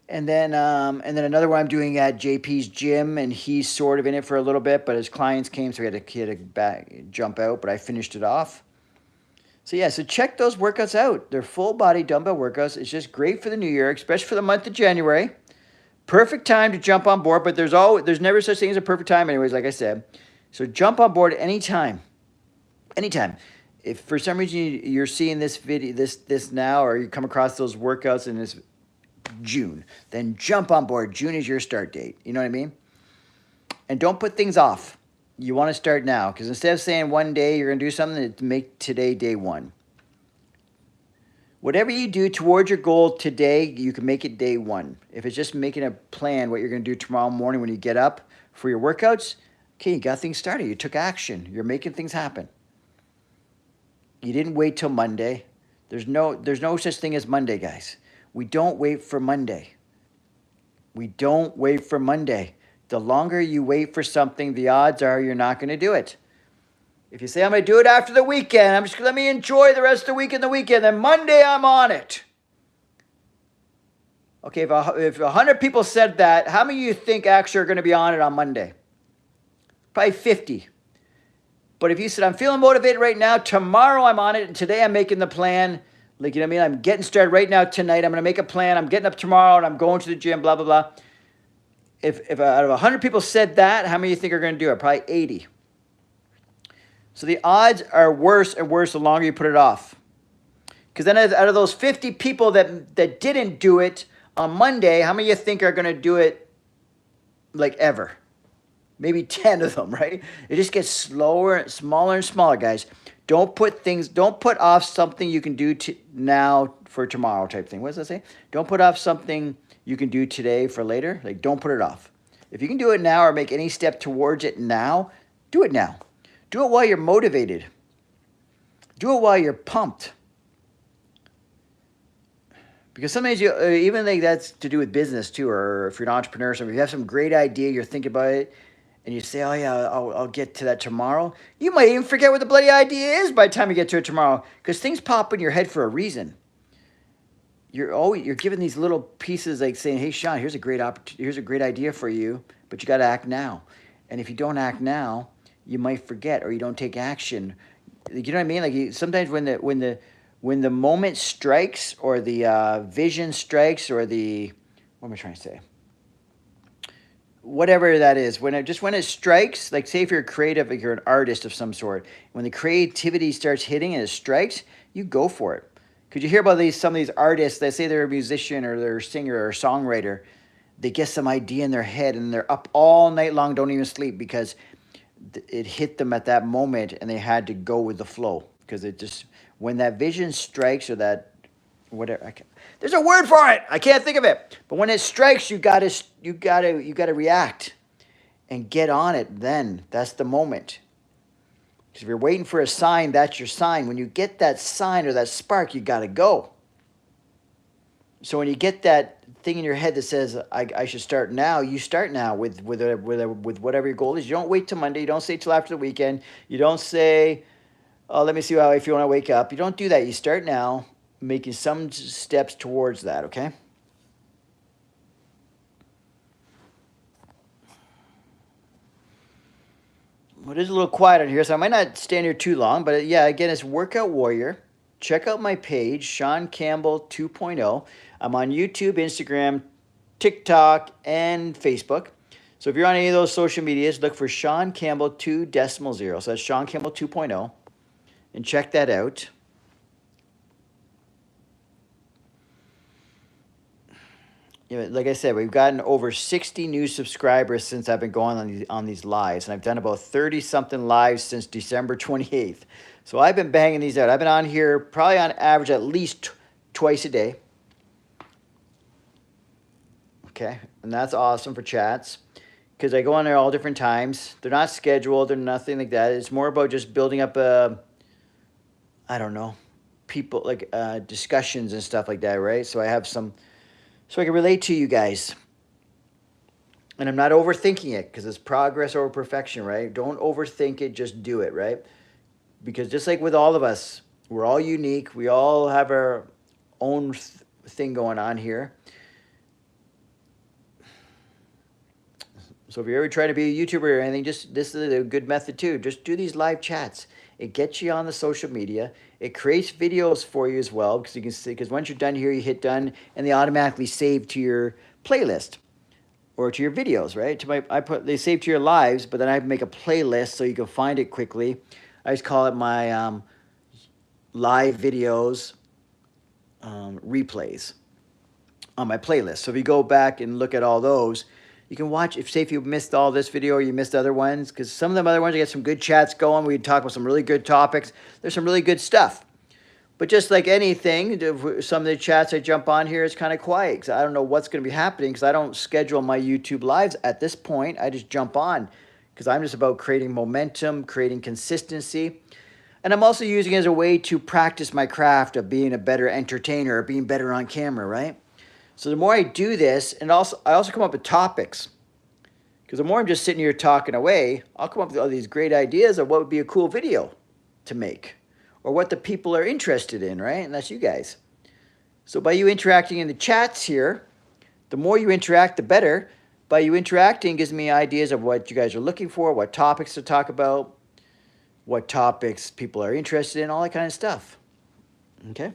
And then another one I'm doing at JP's gym, and he's sort of in it for a little bit, but his clients came, so he had to jump out, but I finished it off. So yeah, so check those workouts out. They're full body dumbbell workouts. It's just great for the new year, especially for the month of January. Perfect time to jump on board, but there's never such thing as a perfect time anyways, like I said. So jump on board anytime. Anytime. If for some reason you're seeing this video, this now, or you come across those workouts in this June, then jump on board. June is your start date. You know what I mean? And don't put things off. You want to start now, because instead of saying one day you're going to do something, make today day one. Whatever you do towards your goal today, you can make it day one. If it's just making a plan what you're going to do tomorrow morning when you get up for your workouts, okay, you got things started. You took action. You're making things happen. You didn't wait till Monday. There's no such thing as Monday, guys. We don't wait for Monday. We don't wait for Monday. The longer you wait for something, the odds are you're not going to do it. If you say, I'm going to do it after the weekend, let me enjoy the rest of the week and the weekend, then Monday I'm on it. Okay, if 100 people said that, how many of you think actually are going to be on it on Monday? Probably 50. But if you said, I'm feeling motivated right now, tomorrow I'm on it, and today I'm making the plan, like, you know what I mean? I'm getting started right now tonight. I'm going to make a plan. I'm getting up tomorrow, and I'm going to the gym, blah, blah, blah. If out of 100 people said that, how many of you think are going to do it? Probably 80. So the odds are worse and worse the longer you put it off. Because then out of those 50 people that didn't do it on Monday, how many of you think are going to do it like ever? Maybe 10 of them, right? It just gets slower, smaller and smaller, guys. Don't put off something you can do now for tomorrow type thing. What does that say? Don't put off something you can do today for later. Like, don't put it off. If you can do it now or make any step towards it now, do it now. Do it while you're motivated. Do it while you're pumped. Because sometimes you even think that's to do with business too, or if you're an entrepreneur, so if you have some great idea, you're thinking about it, and you say, oh yeah, I'll get to that tomorrow. You might even forget what the bloody idea is by the time you get to it tomorrow, because things pop in your head for a reason. You're given these little pieces like saying, hey Shaun, here's a great idea for you, but you got to act now. And if you don't act now, you might forget, or you don't take action. You know what I mean? Like sometimes when the moment strikes, or the vision strikes, or the, what am I trying to say? Whatever that is, when it strikes, like say if you're creative, like you're an artist of some sort, when the creativity starts hitting and it strikes, you go for it. Could you hear about some of these artists that say they're a musician or they're a singer or a songwriter? They get some idea in their head and they're up all night long, don't even sleep, because it hit them at that moment and they had to go with the flow. Because it just, when that vision strikes, or that whatever, there's a word for it, I can't think of it, but when it strikes, you gotta react and get on it. Then that's the moment. Because if you're waiting for a sign, that's your sign. When you get that sign or that spark, you gotta go. So when you get that thing in your head that says, I should start now, you start now with whatever your goal is. You don't wait till Monday. You don't say till after the weekend. You don't say, oh, let me see how I feel when I wake up. You don't do that. You start now, making some steps towards that, okay? Well, it is a little quiet on here, so I might not stand here too long. But yeah, again, it's Workout Warrior. Check out my page, Shaun Campbell 2.0. I'm on YouTube, Instagram, TikTok, and Facebook. So if you're on any of those social medias, look for Shaun Campbell 2.0. So that's Shaun Campbell 2.0. And check that out. You know, like I said, we've gotten over 60 new subscribers since I've been going on these lives. And I've done about 30-something lives since December 28th. So I've been banging these out. I've been on here probably on average at least twice a day. Okay, and that's awesome for chats, because I go on there all different times. They're not scheduled. They're nothing like that. It's more about just building up I don't know, people, like discussions and stuff like that, right? So I have some, so I can relate to you guys. And I'm not overthinking it, because it's progress over perfection, right? Don't overthink it, just do it, right? Because just like with all of us, we're all unique. We all have our own thing going on here. So if you're ever trying to be a YouTuber or anything, this is a good method too. Just do these live chats. It gets you on the social media. It creates videos for you as well, because you can see, because once you're done here, you hit done, and they automatically save to your playlist or to your videos, right? They save to your lives, but then I make a playlist so you can find it quickly. I just call it my live videos replays on my playlist. So if you go back and look at all those, you can watch, if you missed all this video or you missed other ones, because some of them other ones, I get some good chats going. We talk about some really good topics. There's some really good stuff. But just like anything, some of the chats I jump on here is kind of quiet, because I don't know what's going to be happening, because I don't schedule my YouTube lives at this point. I just jump on, because I'm just about creating momentum, creating consistency. And I'm also using it as a way to practice my craft of being a better entertainer, or being better on camera, right? So the more I do this, and I also come up with topics, because the more I'm just sitting here talking away, I'll come up with all these great ideas of what would be a cool video to make, or what the people are interested in, right? And that's you guys. So by you interacting in the chats here, the more you interact, the better. By you interacting gives me ideas of what you guys are looking for, what topics to talk about, what topics people are interested in, all that kind of stuff. Okay?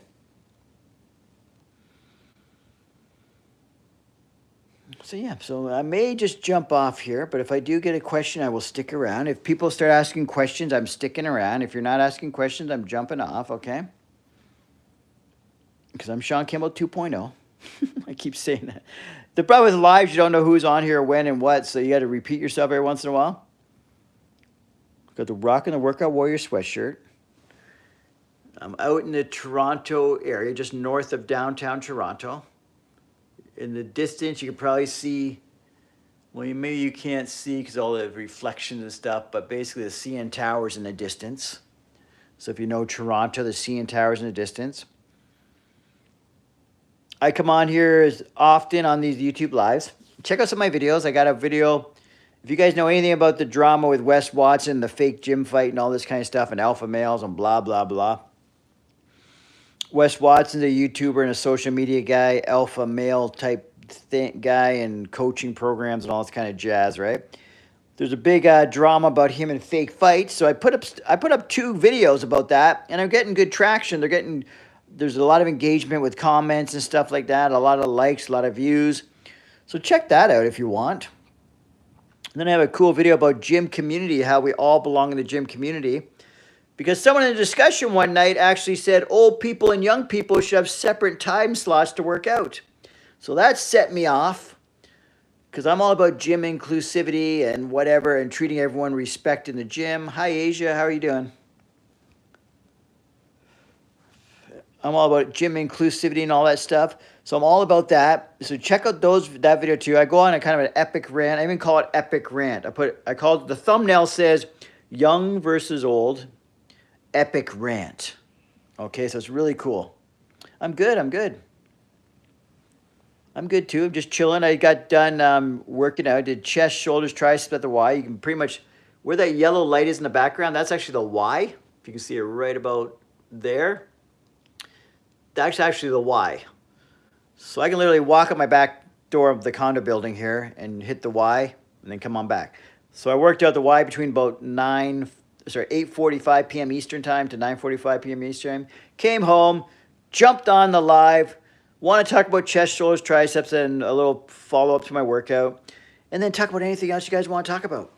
So yeah, so I may just jump off here, but if I do get a question, I will stick around. If people start asking questions, I'm sticking around. If you're not asking questions, I'm jumping off, okay? Because I'm Shaun Campbell 2.0. I keep saying that. The problem with lives, you don't know who's on here, when, and what, so you got to repeat yourself every once in a while. Got the Rockin' the Workout Warrior sweatshirt. I'm out in the Toronto area, just north of downtown Toronto. In the distance, you can probably see, well, maybe you can't see because all the reflections and stuff, but basically the CN Tower's in the distance. So if you know Toronto, the CN Tower's in the distance. I come on here as often on these YouTube lives. Check out some of my videos. I got a video. If you guys know anything about the drama with Wes Watson, the fake gym fight and all this kind of stuff, and alpha males and blah, blah, blah. Wes Watson's a YouTuber and a social media guy, alpha male type guy, and coaching programs and all this kind of jazz, right? There's a big drama about him and fake fights. So I put up 2 videos about that, and I'm getting good traction. There's a lot of engagement with comments and stuff like that, a lot of likes, a lot of views. So check that out if you want. And then I have a cool video about gym community, how we all belong in the gym community. Because someone in a discussion one night actually said old people and young people should have separate time slots to work out. So that set me off, because I'm all about gym inclusivity and whatever, and treating everyone respect in the gym. Hi, Asia. How are you doing? I'm all about gym inclusivity and all that stuff. So I'm all about that. So check out that video too. I go on a kind of an epic rant. I even call it epic rant. The thumbnail says young versus old, epic rant. Okay, so it's really cool. I'm good. I'm good too. I'm just chilling. I got done working out. I did chest, shoulders, triceps at the Y. You can pretty much, where that yellow light is in the background, that's actually the Y. If you can see it right about there. That's actually the Y. So I can literally walk up my back door of the condo building here and hit the Y and then come on back. So I worked out the Y between about 8:45 p.m. Eastern time to 9:45 p.m. Eastern. Came home, jumped on the live, want to talk about chest, shoulders, triceps, and a little follow-up to my workout, and then talk about anything else you guys want to talk about.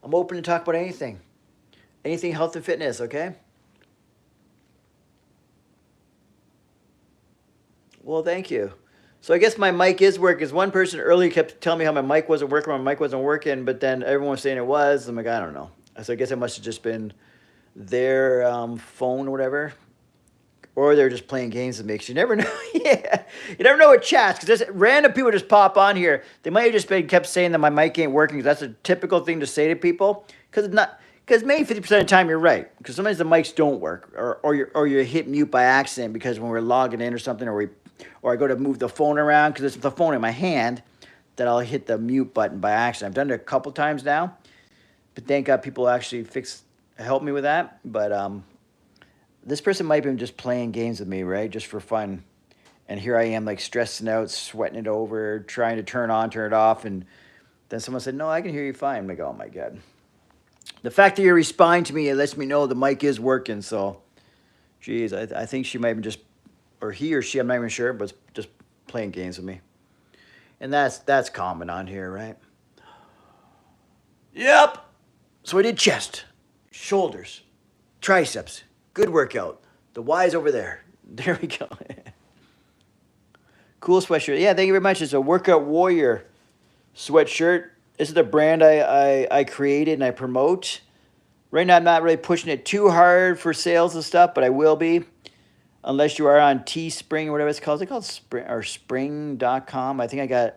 I'm open to talk about anything. Anything health and fitness, okay? Well, thank you. So I guess my mic is working, because one person earlier kept telling me how my mic wasn't working, but then everyone was saying it was. I'm like, I don't know. So I guess it must have just been their phone or whatever. Or they're just playing games with me, because you never know. Yeah, you never know with chats, because random people just pop on here. They might have just kept saying that my mic ain't working, because that's a typical thing to say to people. Because maybe 50% of the time you're right. Because sometimes the mics don't work, or you hit mute by accident, because when we're logging in or something, or I go to move the phone around, because it's the phone in my hand, that I'll hit the mute button by accident. I've done it a couple times now, but thank God people actually help me with that. But this person might have been just playing games with me, right? Just for fun. And here I am, like, stressing out, sweating it over, trying to turn it off. And then someone said, no, I can hear you fine. I'm like, oh, my God. The fact that you're responding to me, it lets me know the mic is working. So, geez, I think she might have been just, or he or she, I'm not even sure, but just playing games with me. And that's common on here, right? Yep. So I did chest, shoulders, triceps. Good workout. The Y's over there. There we go. Cool sweatshirt. Yeah, thank you very much. It's a Workout Warrior sweatshirt. This is the brand I created and I promote. Right now, I'm not really pushing it too hard for sales and stuff, but I will be. Unless you are on Teespring or whatever it's called. Is it called Spring or Spring.com? I think I got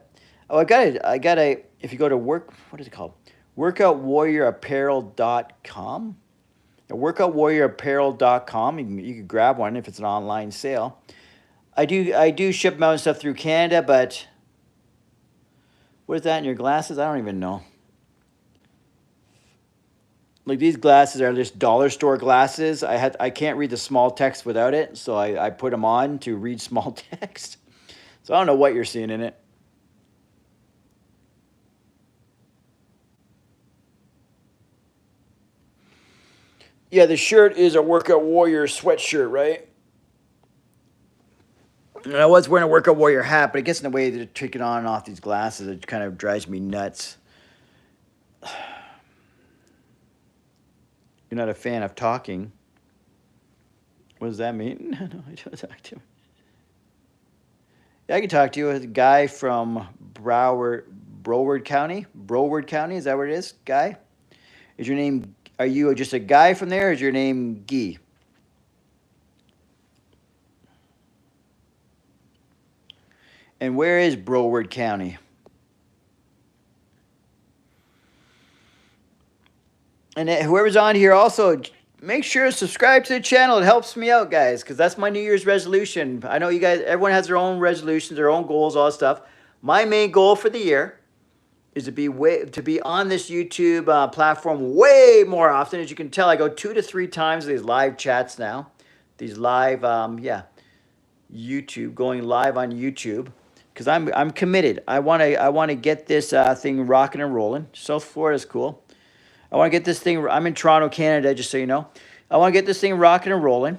it. If you go to what is it called? WorkoutWarriorApparel.com. WorkoutWarriorApparel.com. You can grab one if it's an online sale. I do ship my own stuff through Canada, but what is that in your glasses? I don't even know. Like, these glasses are just dollar store glasses. I can't read the small text without it, so I put them on to read small text. So I don't know what you're seeing in it. Yeah, the shirt is a Workout Warrior sweatshirt, right? And I was wearing a Workout Warrior hat, but it gets in the way to take it on and off these glasses. It kind of drives me nuts. You're not a fan of talking. What does that mean? No, I don't talk to him. Yeah, I can talk to you. A guy from Broward County. Broward County, is that what it is? Guy? Is your name, are you just a guy from there, or is your name Guy? And where is Broward County? And whoever's on here also, make sure to subscribe to the channel. It helps me out, guys, because that's my New Year's resolution. I know you guys, everyone has their own resolutions, their own goals, all that stuff. My main goal for the year is to be on this YouTube platform way more often. As you can tell, I go 2 to 3 times these live chats now. These live, YouTube, going live on YouTube, because I'm committed. I want to get this thing rocking and rolling. South Florida's cool. I want to get this thing. I'm in Toronto, Canada, just so you know. I want to get this thing rocking and rolling.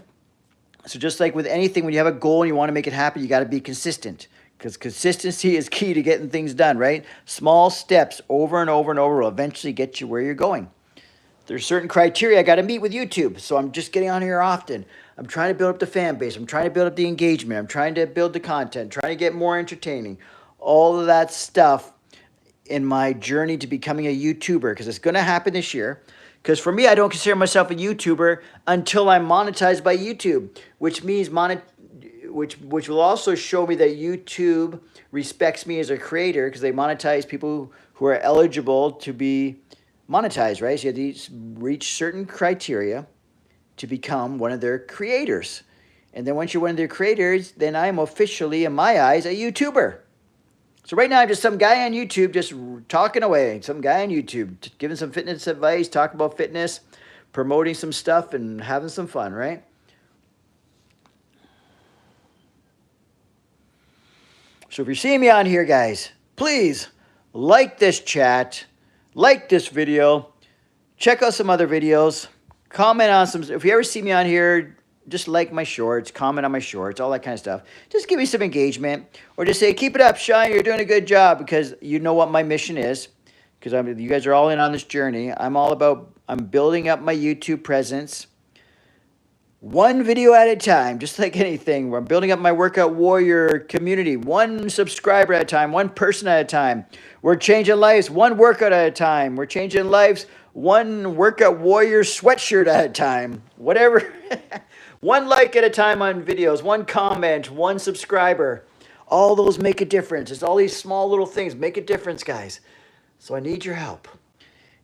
So just like with anything, when you have a goal and you want to make it happen, you got to be consistent, because consistency is key to getting things done, right? Small steps over and over and over will eventually get you where you're going. There's certain criteria I got to meet with YouTube, so I'm just getting on here often. I'm trying to build up the fan base. I'm trying to build up the engagement. I'm trying to build the content, trying to get more entertaining. All of that stuff in my journey to becoming a YouTuber, because it's going to happen this year. Because for me, I don't consider myself a YouTuber until I'm monetized by YouTube, which means which will also show me that YouTube respects me as a creator, because they monetize people who are eligible to be monetized, right? So you have to reach certain criteria to become one of their creators. And then once you're one of their creators, then I'm officially, in my eyes, a YouTuber. So right now, I'm just some guy on YouTube just talking away. Some guy on YouTube giving some fitness advice, talking about fitness, promoting some stuff, and having some fun, right? So if you're seeing me on here, guys, please like this chat, like this video, check out some other videos, comment on some. If you ever see me on here, just like my shorts, comment on my shorts, all that kind of stuff. Just give me some engagement, or just say, keep it up, Shaun, you're doing a good job, because you know what my mission is, because you guys are all in on this journey. I'm building up my YouTube presence one video at a time, just like anything. I'm building up my Workout Warrior community, one subscriber at a time, one person at a time. We're changing lives one workout at a time. We're changing lives one Workout Warrior sweatshirt at a time. Whatever. One like at a time on videos, one comment, one subscriber. All those make a difference. It's all these small little things make a difference, guys. So I need your help.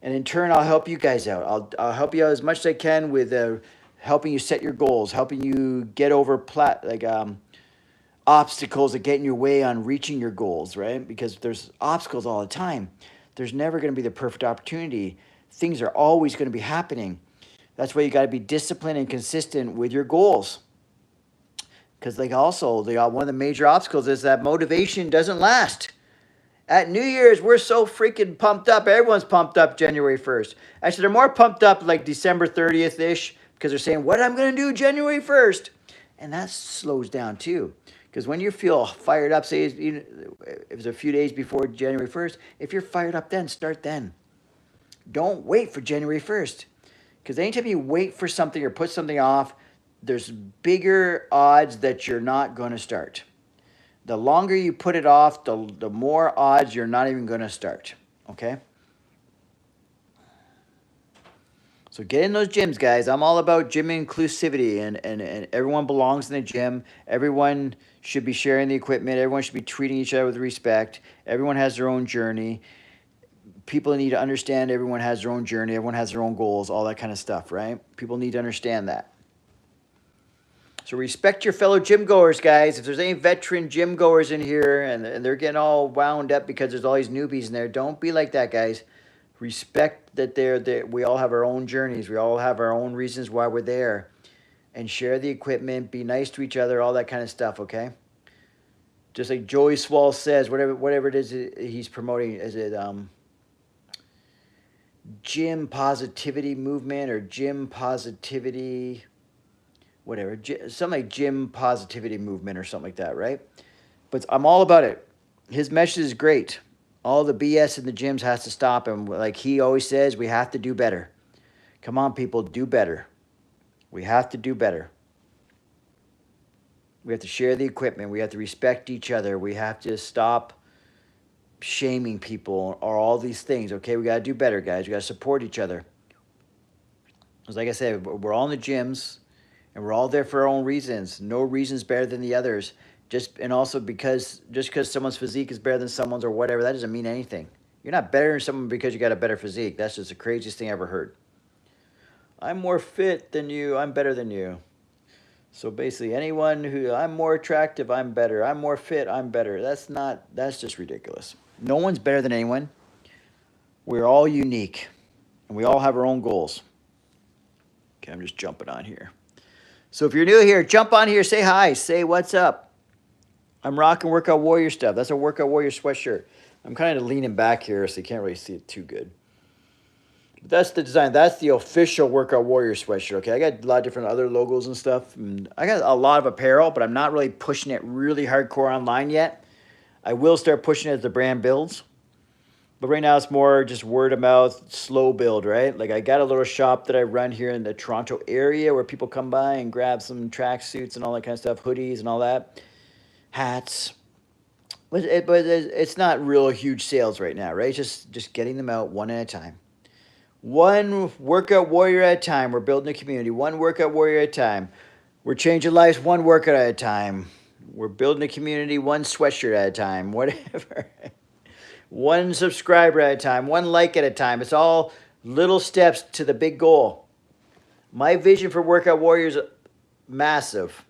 And in turn, I'll help you guys out. I'll help you out as much as I can with helping you set your goals, helping you get over obstacles that get in your way on reaching your goals, right? Because there's obstacles all the time. There's never going to be the perfect opportunity. Things are always going to be happening. That's why you got to be disciplined and consistent with your goals. Because one of the major obstacles is that motivation doesn't last. At New Year's, we're so freaking pumped up. Everyone's pumped up January 1st. Actually, they're more pumped up like December 30th-ish, because they're saying, what I'm going to do January 1st. And that slows down too. Because when you feel fired up, say if it's a few days before January 1st, if you're fired up then, start then. Don't wait for January 1st. Because anytime you wait for something or put something off, there's bigger odds that you're not going to start. The longer you put it off, the more odds you're not even going to start. Okay? So get in those gyms, guys. I'm all about gym inclusivity, and everyone belongs in the gym. Everyone should be sharing the equipment. Everyone should be treating each other with respect. Everyone has their own journey. People need to understand everyone has their own journey. Everyone has their own goals, all that kind of stuff, right? People need to understand that. So respect your fellow gym goers, guys. If there's any veteran gym goers in here and they're getting all wound up because there's all these newbies in there, don't be like that, guys. Respect that we all have our own journeys. We all have our own reasons why we're there. And share the equipment. Be nice to each other, all that kind of stuff, okay? Just like Joey Swall says, whatever it is he's promoting, is it gym positivity movement or gym positivity, whatever, something like gym positivity movement or something like that, right? But I'm all about it. His message is great. All the BS in the gyms has to stop, and like he always says, we have to do better. Come on, people, do better. We have to do better. We have to share the equipment. We have to respect each other. We have to stop shaming people or all these things, okay? We got to do better, guys. We got to support each other. Because like I said, we're all in the gyms, and we're all there for our own reasons. No reason's better than the others. And also because just because someone's physique is better than someone's or whatever, that doesn't mean anything. You're not better than someone because you got a better physique. That's just the craziest thing I ever heard. I'm more fit than you. I'm better than you. So basically, anyone who I'm more attractive, I'm better. I'm more fit, I'm better. That's just ridiculous. No one's better than anyone. We're all unique, and we all have our own goals. Okay, I'm just jumping on here. So if you're new here, jump on here, say hi, say what's up. I'm rocking Workout Warrior stuff. That's a Workout Warrior sweatshirt. I'm kind of leaning back here, so you can't really see it too good. But that's the design. That's the official Workout Warrior sweatshirt. Okay, I got a lot of different other logos and stuff. And I got a lot of apparel, but I'm not really pushing it really hardcore online yet. I will start pushing it as the brand builds. But right now it's more just word of mouth, slow build, right? Like I got a little shop that I run here in the Toronto area where people come by and grab some tracksuits and all that kind of stuff, hoodies and all that, hats. But it's not real huge sales right now, right? Just getting them out one at a time. One Workout Warrior at a time. We're building a community. One Workout Warrior at a time. We're changing lives one workout at a time. We're building a community one sweatshirt at a time. Whatever. One subscriber at a time. One like at a time. It's all little steps to the big goal. My vision for Workout Warrior is massive.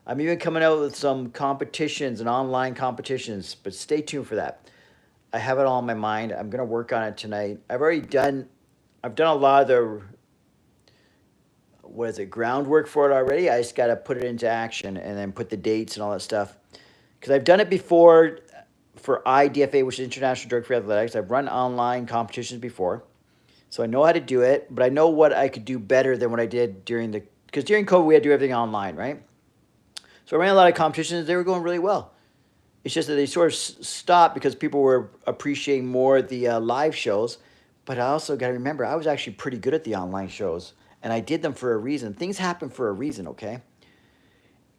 I'm even coming out with some competitions and online competitions, but stay tuned for that. I have it all in my mind. I'm going to work on it tonight. I've done a lot of the groundwork for it already. I just got to put it into action and then put the dates and all that stuff. Because I've done it before for IDFA, which is International Drug-Free Athletics. I've run online competitions before. So I know how to do it, but I know what I could do better than what I did because during COVID, we had to do everything online, right? So I ran a lot of competitions. They were going really well. It's just that they sort of stopped because people were appreciating more the live shows. But I also got to remember, I was actually pretty good at the online shows. And I did them for a reason. Things happen for a reason, okay?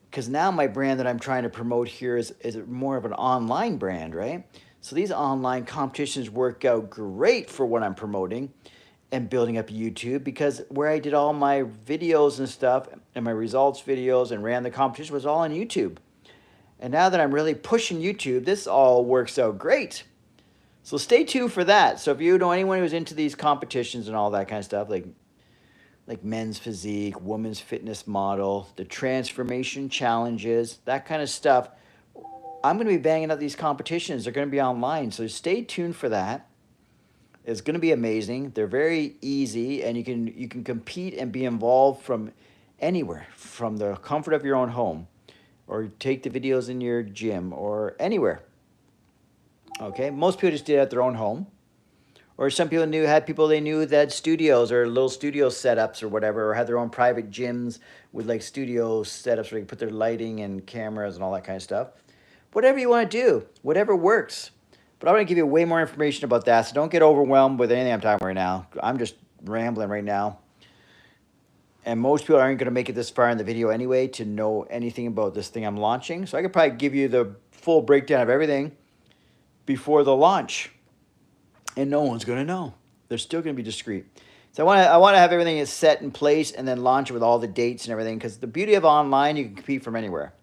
Because now my brand that I'm trying to promote here is more of an online brand, right? So these online competitions work out great for what I'm promoting and building up YouTube, because where I did all my videos and stuff and my results videos and ran the competition was all on YouTube. And now that I'm really pushing YouTube, this all works out great. So stay tuned for that. So if you know anyone who's into these competitions and all that kind of stuff, like men's physique, women's fitness model, the transformation challenges, that kind of stuff, I'm going to be banging out these competitions. They're going to be online. So stay tuned for that. It's going to be amazing. They're very easy, and you can compete and be involved from anywhere, from the comfort of your own home, or take the videos in your gym or anywhere. Okay, most people just did it at their own home, or some people had people they knew that had studios or little studio setups or whatever, or had their own private gyms with like studio setups where you put their lighting and cameras and all that kind of stuff. Whatever you want to do, whatever works. But I'm going to give you way more information about that, so don't get overwhelmed with anything I'm talking about right now. I'm just rambling right now. And most people aren't going to make it this far in the video anyway to know anything about this thing I'm launching. So I could probably give you the full breakdown of everything before the launch. And no one's going to know. They're still going to be discreet. So I want to have everything set in place and then launch it with all the dates and everything. Because the beauty of online, you can compete from anywhere.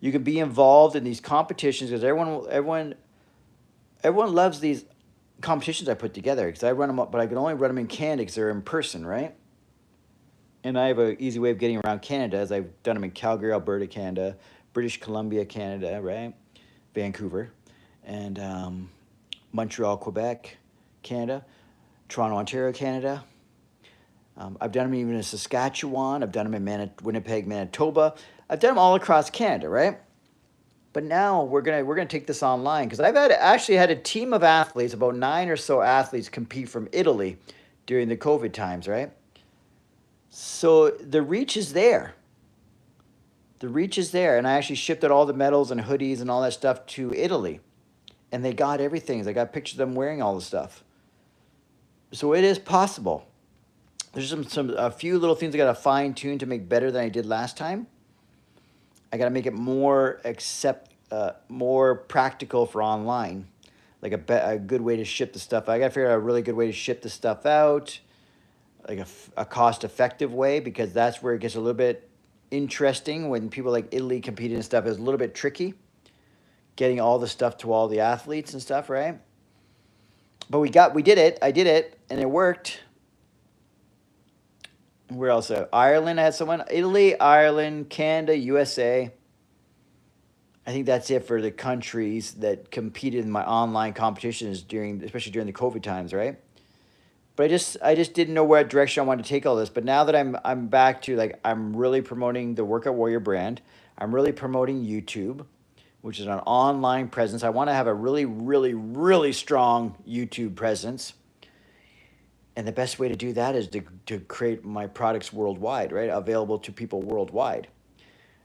You can be involved in these competitions because everyone loves these competitions I put together, because I run them up, but I can only run them in Canada because they're in person, right? And I have an easy way of getting around Canada, as I've done them in Calgary, Alberta, Canada, British Columbia, Canada, right? Vancouver, and Montreal, Quebec, Canada, Toronto, Ontario, Canada. I've done them even in Saskatchewan. I've done them in Winnipeg, Manitoba. I've done them all across Canada, right? But now we're gonna take this online, because I've actually had a team of athletes, about 9 or so athletes, compete from Italy during the COVID times, right? So the reach is there. The reach is there, and I actually shipped out all the medals and hoodies and all that stuff to Italy, and they got everything. They got pictures of them wearing all the stuff. So it is possible. There's a few little things I got to fine tune to make better than I did last time. I got to make it more more practical for online, like a good way to ship the stuff. I got to figure out a really good way to ship the stuff out, like a cost-effective way, because that's where it gets a little bit interesting when people like Italy competed and stuff. It was a little bit tricky getting all the stuff to all the athletes and stuff, right? But we did it. I did it, and it worked. Where else? Ireland had someone. Italy, Ireland, Canada, USA. I think that's it for the countries that competed in my online competitions especially during the COVID times, right? But I just didn't know what direction I wanted to take all this. But now that I'm back to, like, I'm really promoting the Workout Warrior brand. I'm really promoting YouTube, which is an online presence. I want to have a really, really, really strong YouTube presence. And the best way to do that is to create my products worldwide, right? Available to people worldwide.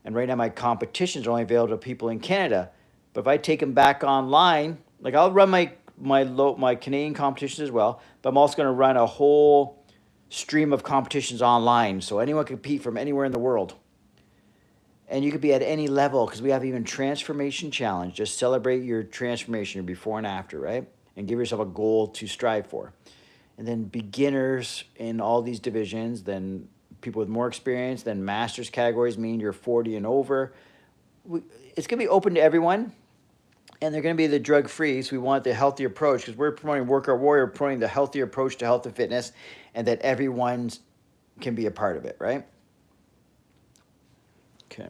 And right now my competitions are only available to people in Canada. But if I take them back online, like, I'll run my Canadian competitions as well, but I'm also going to run a whole stream of competitions online, so anyone can compete from anywhere in the world. And you could be at any level, because we have even transformation challenge. Just celebrate your transformation, your before and after, right? And give yourself a goal to strive for. And then beginners in all these divisions, then people with more experience, then masters categories, meaning you're 40 and over. It's going to be open to everyone, and they're going to be the drug-free, so we want the healthy approach, because we're promoting Workout Warrior, promoting the healthy approach to health and fitness, and that everyone can be a part of it, right? Okay,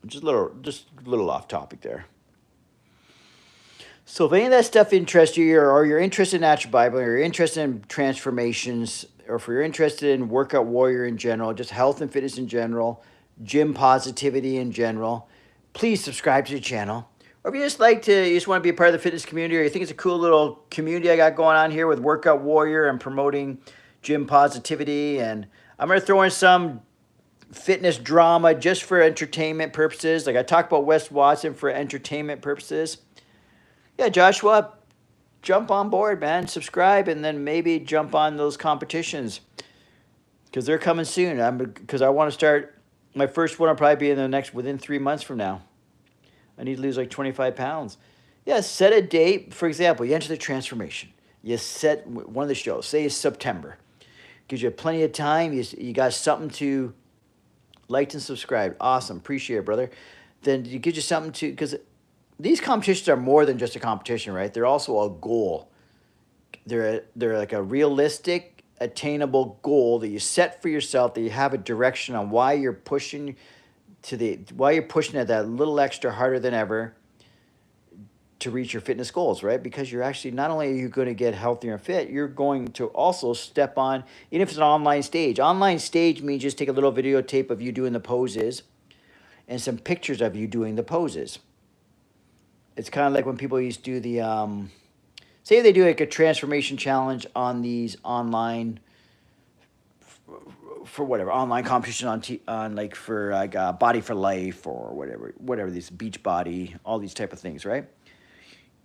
just a little off topic there. So if any of that stuff interests you, or you're interested in natural Bible, or you're interested in transformations, or if you're interested in Workout Warrior in general, just health and fitness in general, gym positivity in general, please subscribe to the channel. Or if you just want to be a part of the fitness community, or you think it's a cool little community I got going on here with Workout Warrior and promoting gym positivity, and I'm going to throw in some fitness drama just for entertainment purposes. Like I talked about Wes Watson for entertainment purposes. Yeah, Joshua, jump on board, man. Subscribe, and then maybe jump on those competitions, because they're coming soon. Because I want to start. My first one will probably be within 3 months from now. I need to lose like 25 pounds. Yeah, set a date. For example, you enter the transformation. You set one of the shows. Say it's September. Gives you plenty of time. You got something to like and subscribe. Awesome. Appreciate it, brother. Then you gives you something to, because these competitions are more than just a competition, right? They're also a goal. They're like a realistic, attainable goal that you set for yourself, that you have a direction on why you're pushing at that little extra harder than ever to reach your fitness goals, right? Because you're actually, not only are you going to get healthier and fit, you're going to also step on, even if it's an online stage. Online stage means just take a little videotape of you doing the poses and some pictures of you doing the poses. It's kind of like when people used to do the, say they do like a transformation challenge on these online, for whatever, online competition on like for like Body for Life or whatever, these Beach Body, all these type of things, right?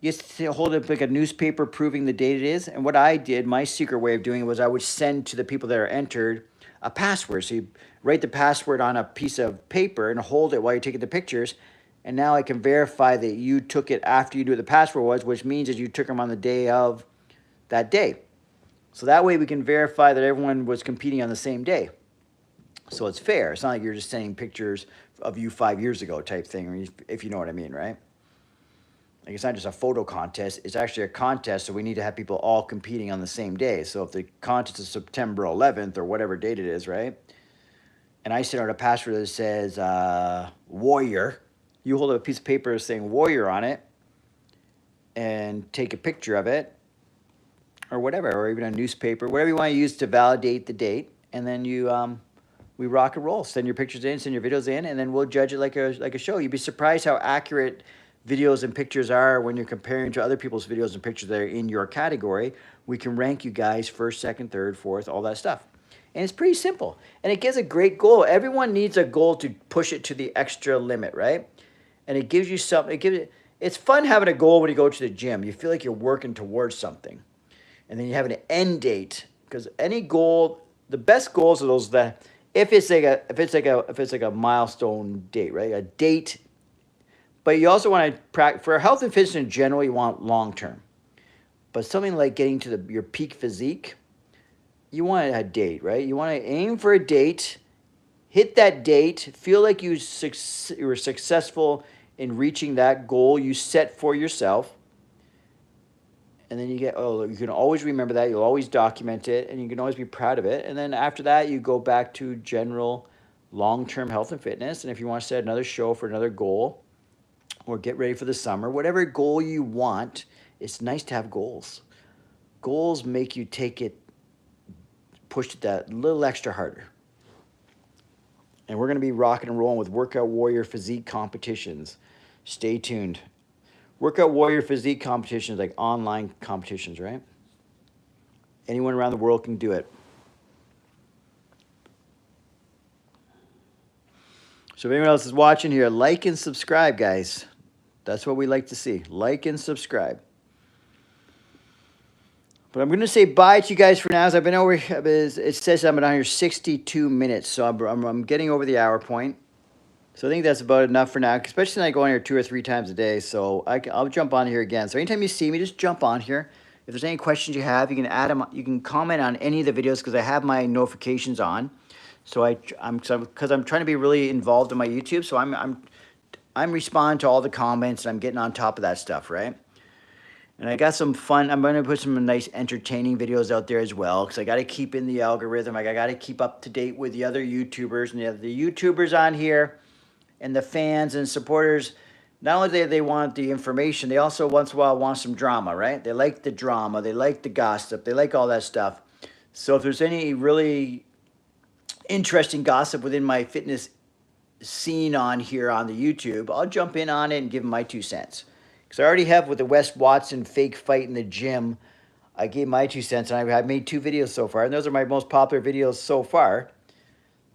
You just hold up like a newspaper proving the date it is. And what I did, my secret way of doing it was I would send to the people that are entered a password. So you write the password on a piece of paper and hold it while you're taking the pictures. And now I can verify that you took it after you knew what the password was, which means that you took them on the day of that day. So that way we can verify that everyone was competing on the same day. So it's fair. It's not like you're just sending pictures of you 5 years ago type thing, or if you know what I mean, right? Like, it's not just a photo contest. It's actually a contest, so we need to have people all competing on the same day. So if the contest is September 11th or whatever date it is, right? And I send out a password that says Warrior. You hold up a piece of paper saying Warrior on it and take a picture of it or whatever, or even a newspaper, whatever you want to use to validate the date. And then we rock and roll. Send your pictures in, send your videos in, and then we'll judge it like a show. You'd be surprised how accurate videos and pictures are when you're comparing to other people's videos and pictures that are in your category. We can rank you guys first, second, third, fourth, all that stuff. And it's pretty simple. And it gives a great goal. Everyone needs a goal to push it to the extra limit, right? And it gives you something. It's fun having a goal when you go to the gym. You feel like you're working towards something. And then you have an end date. Because any goal, the best goals are those that if it's like a milestone date, right? A date. But you also want to practice for health and fitness in general. You want long term, but something like getting to your peak physique, you want a date, right? You want to aim for a date, hit that date, feel like you were successful in reaching that goal you set for yourself. And then you can always remember that. You'll always document it, and you can always be proud of it. And then after that, you go back to general long-term health and fitness. And if you want to set another show for another goal or get ready for the summer, whatever goal you want, it's nice to have goals. Goals make you push it that little extra harder. And we're going to be rocking and rolling with Workout Warrior Physique competitions. Stay tuned. Workout Warrior Physique competitions, like online competitions, right? Anyone around the world can do it. So if anyone else is watching here, like and subscribe, guys. That's what we like to see. Like and subscribe. But I'm going to say bye to you guys for now. As I've been over, it says I'm down here 62 minutes, so I'm getting over the hour point. So I think that's about enough for now, especially when I go on here 2 or 3 times a day. So I'll jump on here again. So anytime you see me, just jump on here. If there's any questions you have, you can add them. You can comment on any of the videos because I have my notifications on. So because I'm trying to be really involved in my YouTube, so I'm responding to all the comments and I'm getting on top of that stuff, right? And I got some fun. I'm going to put some nice entertaining videos out there as well because I got to keep in the algorithm. I got to keep up to date with the other YouTubers and the YouTubers on here and the fans and supporters. Not only do they want the information, they also once in a while want some drama, right? They like the drama. They like the gossip. They like all that stuff. So if there's any really interesting gossip within my fitness scene on here on the YouTube, I'll jump in on it and give them my 2 cents. Because I already have with the Wes Watson fake fight in the gym. I gave my 2 cents, and I've made 2 videos so far. And those are my most popular videos so far.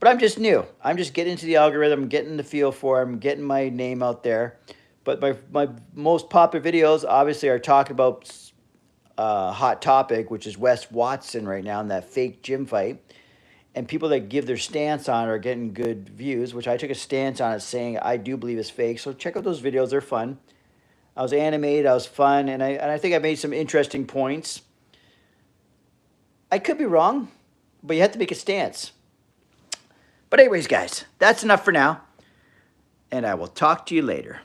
But I'm just new. I'm just getting into the algorithm, getting the feel for them, getting my name out there. But my most popular videos, obviously, are talking about hot topic, which is Wes Watson right now in that fake gym fight. And people that give their stance on it are getting good views, which I took a stance on it saying I do believe it's fake. So check out those videos. They're fun. I was animated, I was fun, and I think I made some interesting points. I could be wrong, but you have to make a stance. But anyways, guys, that's enough for now, and I will talk to you later.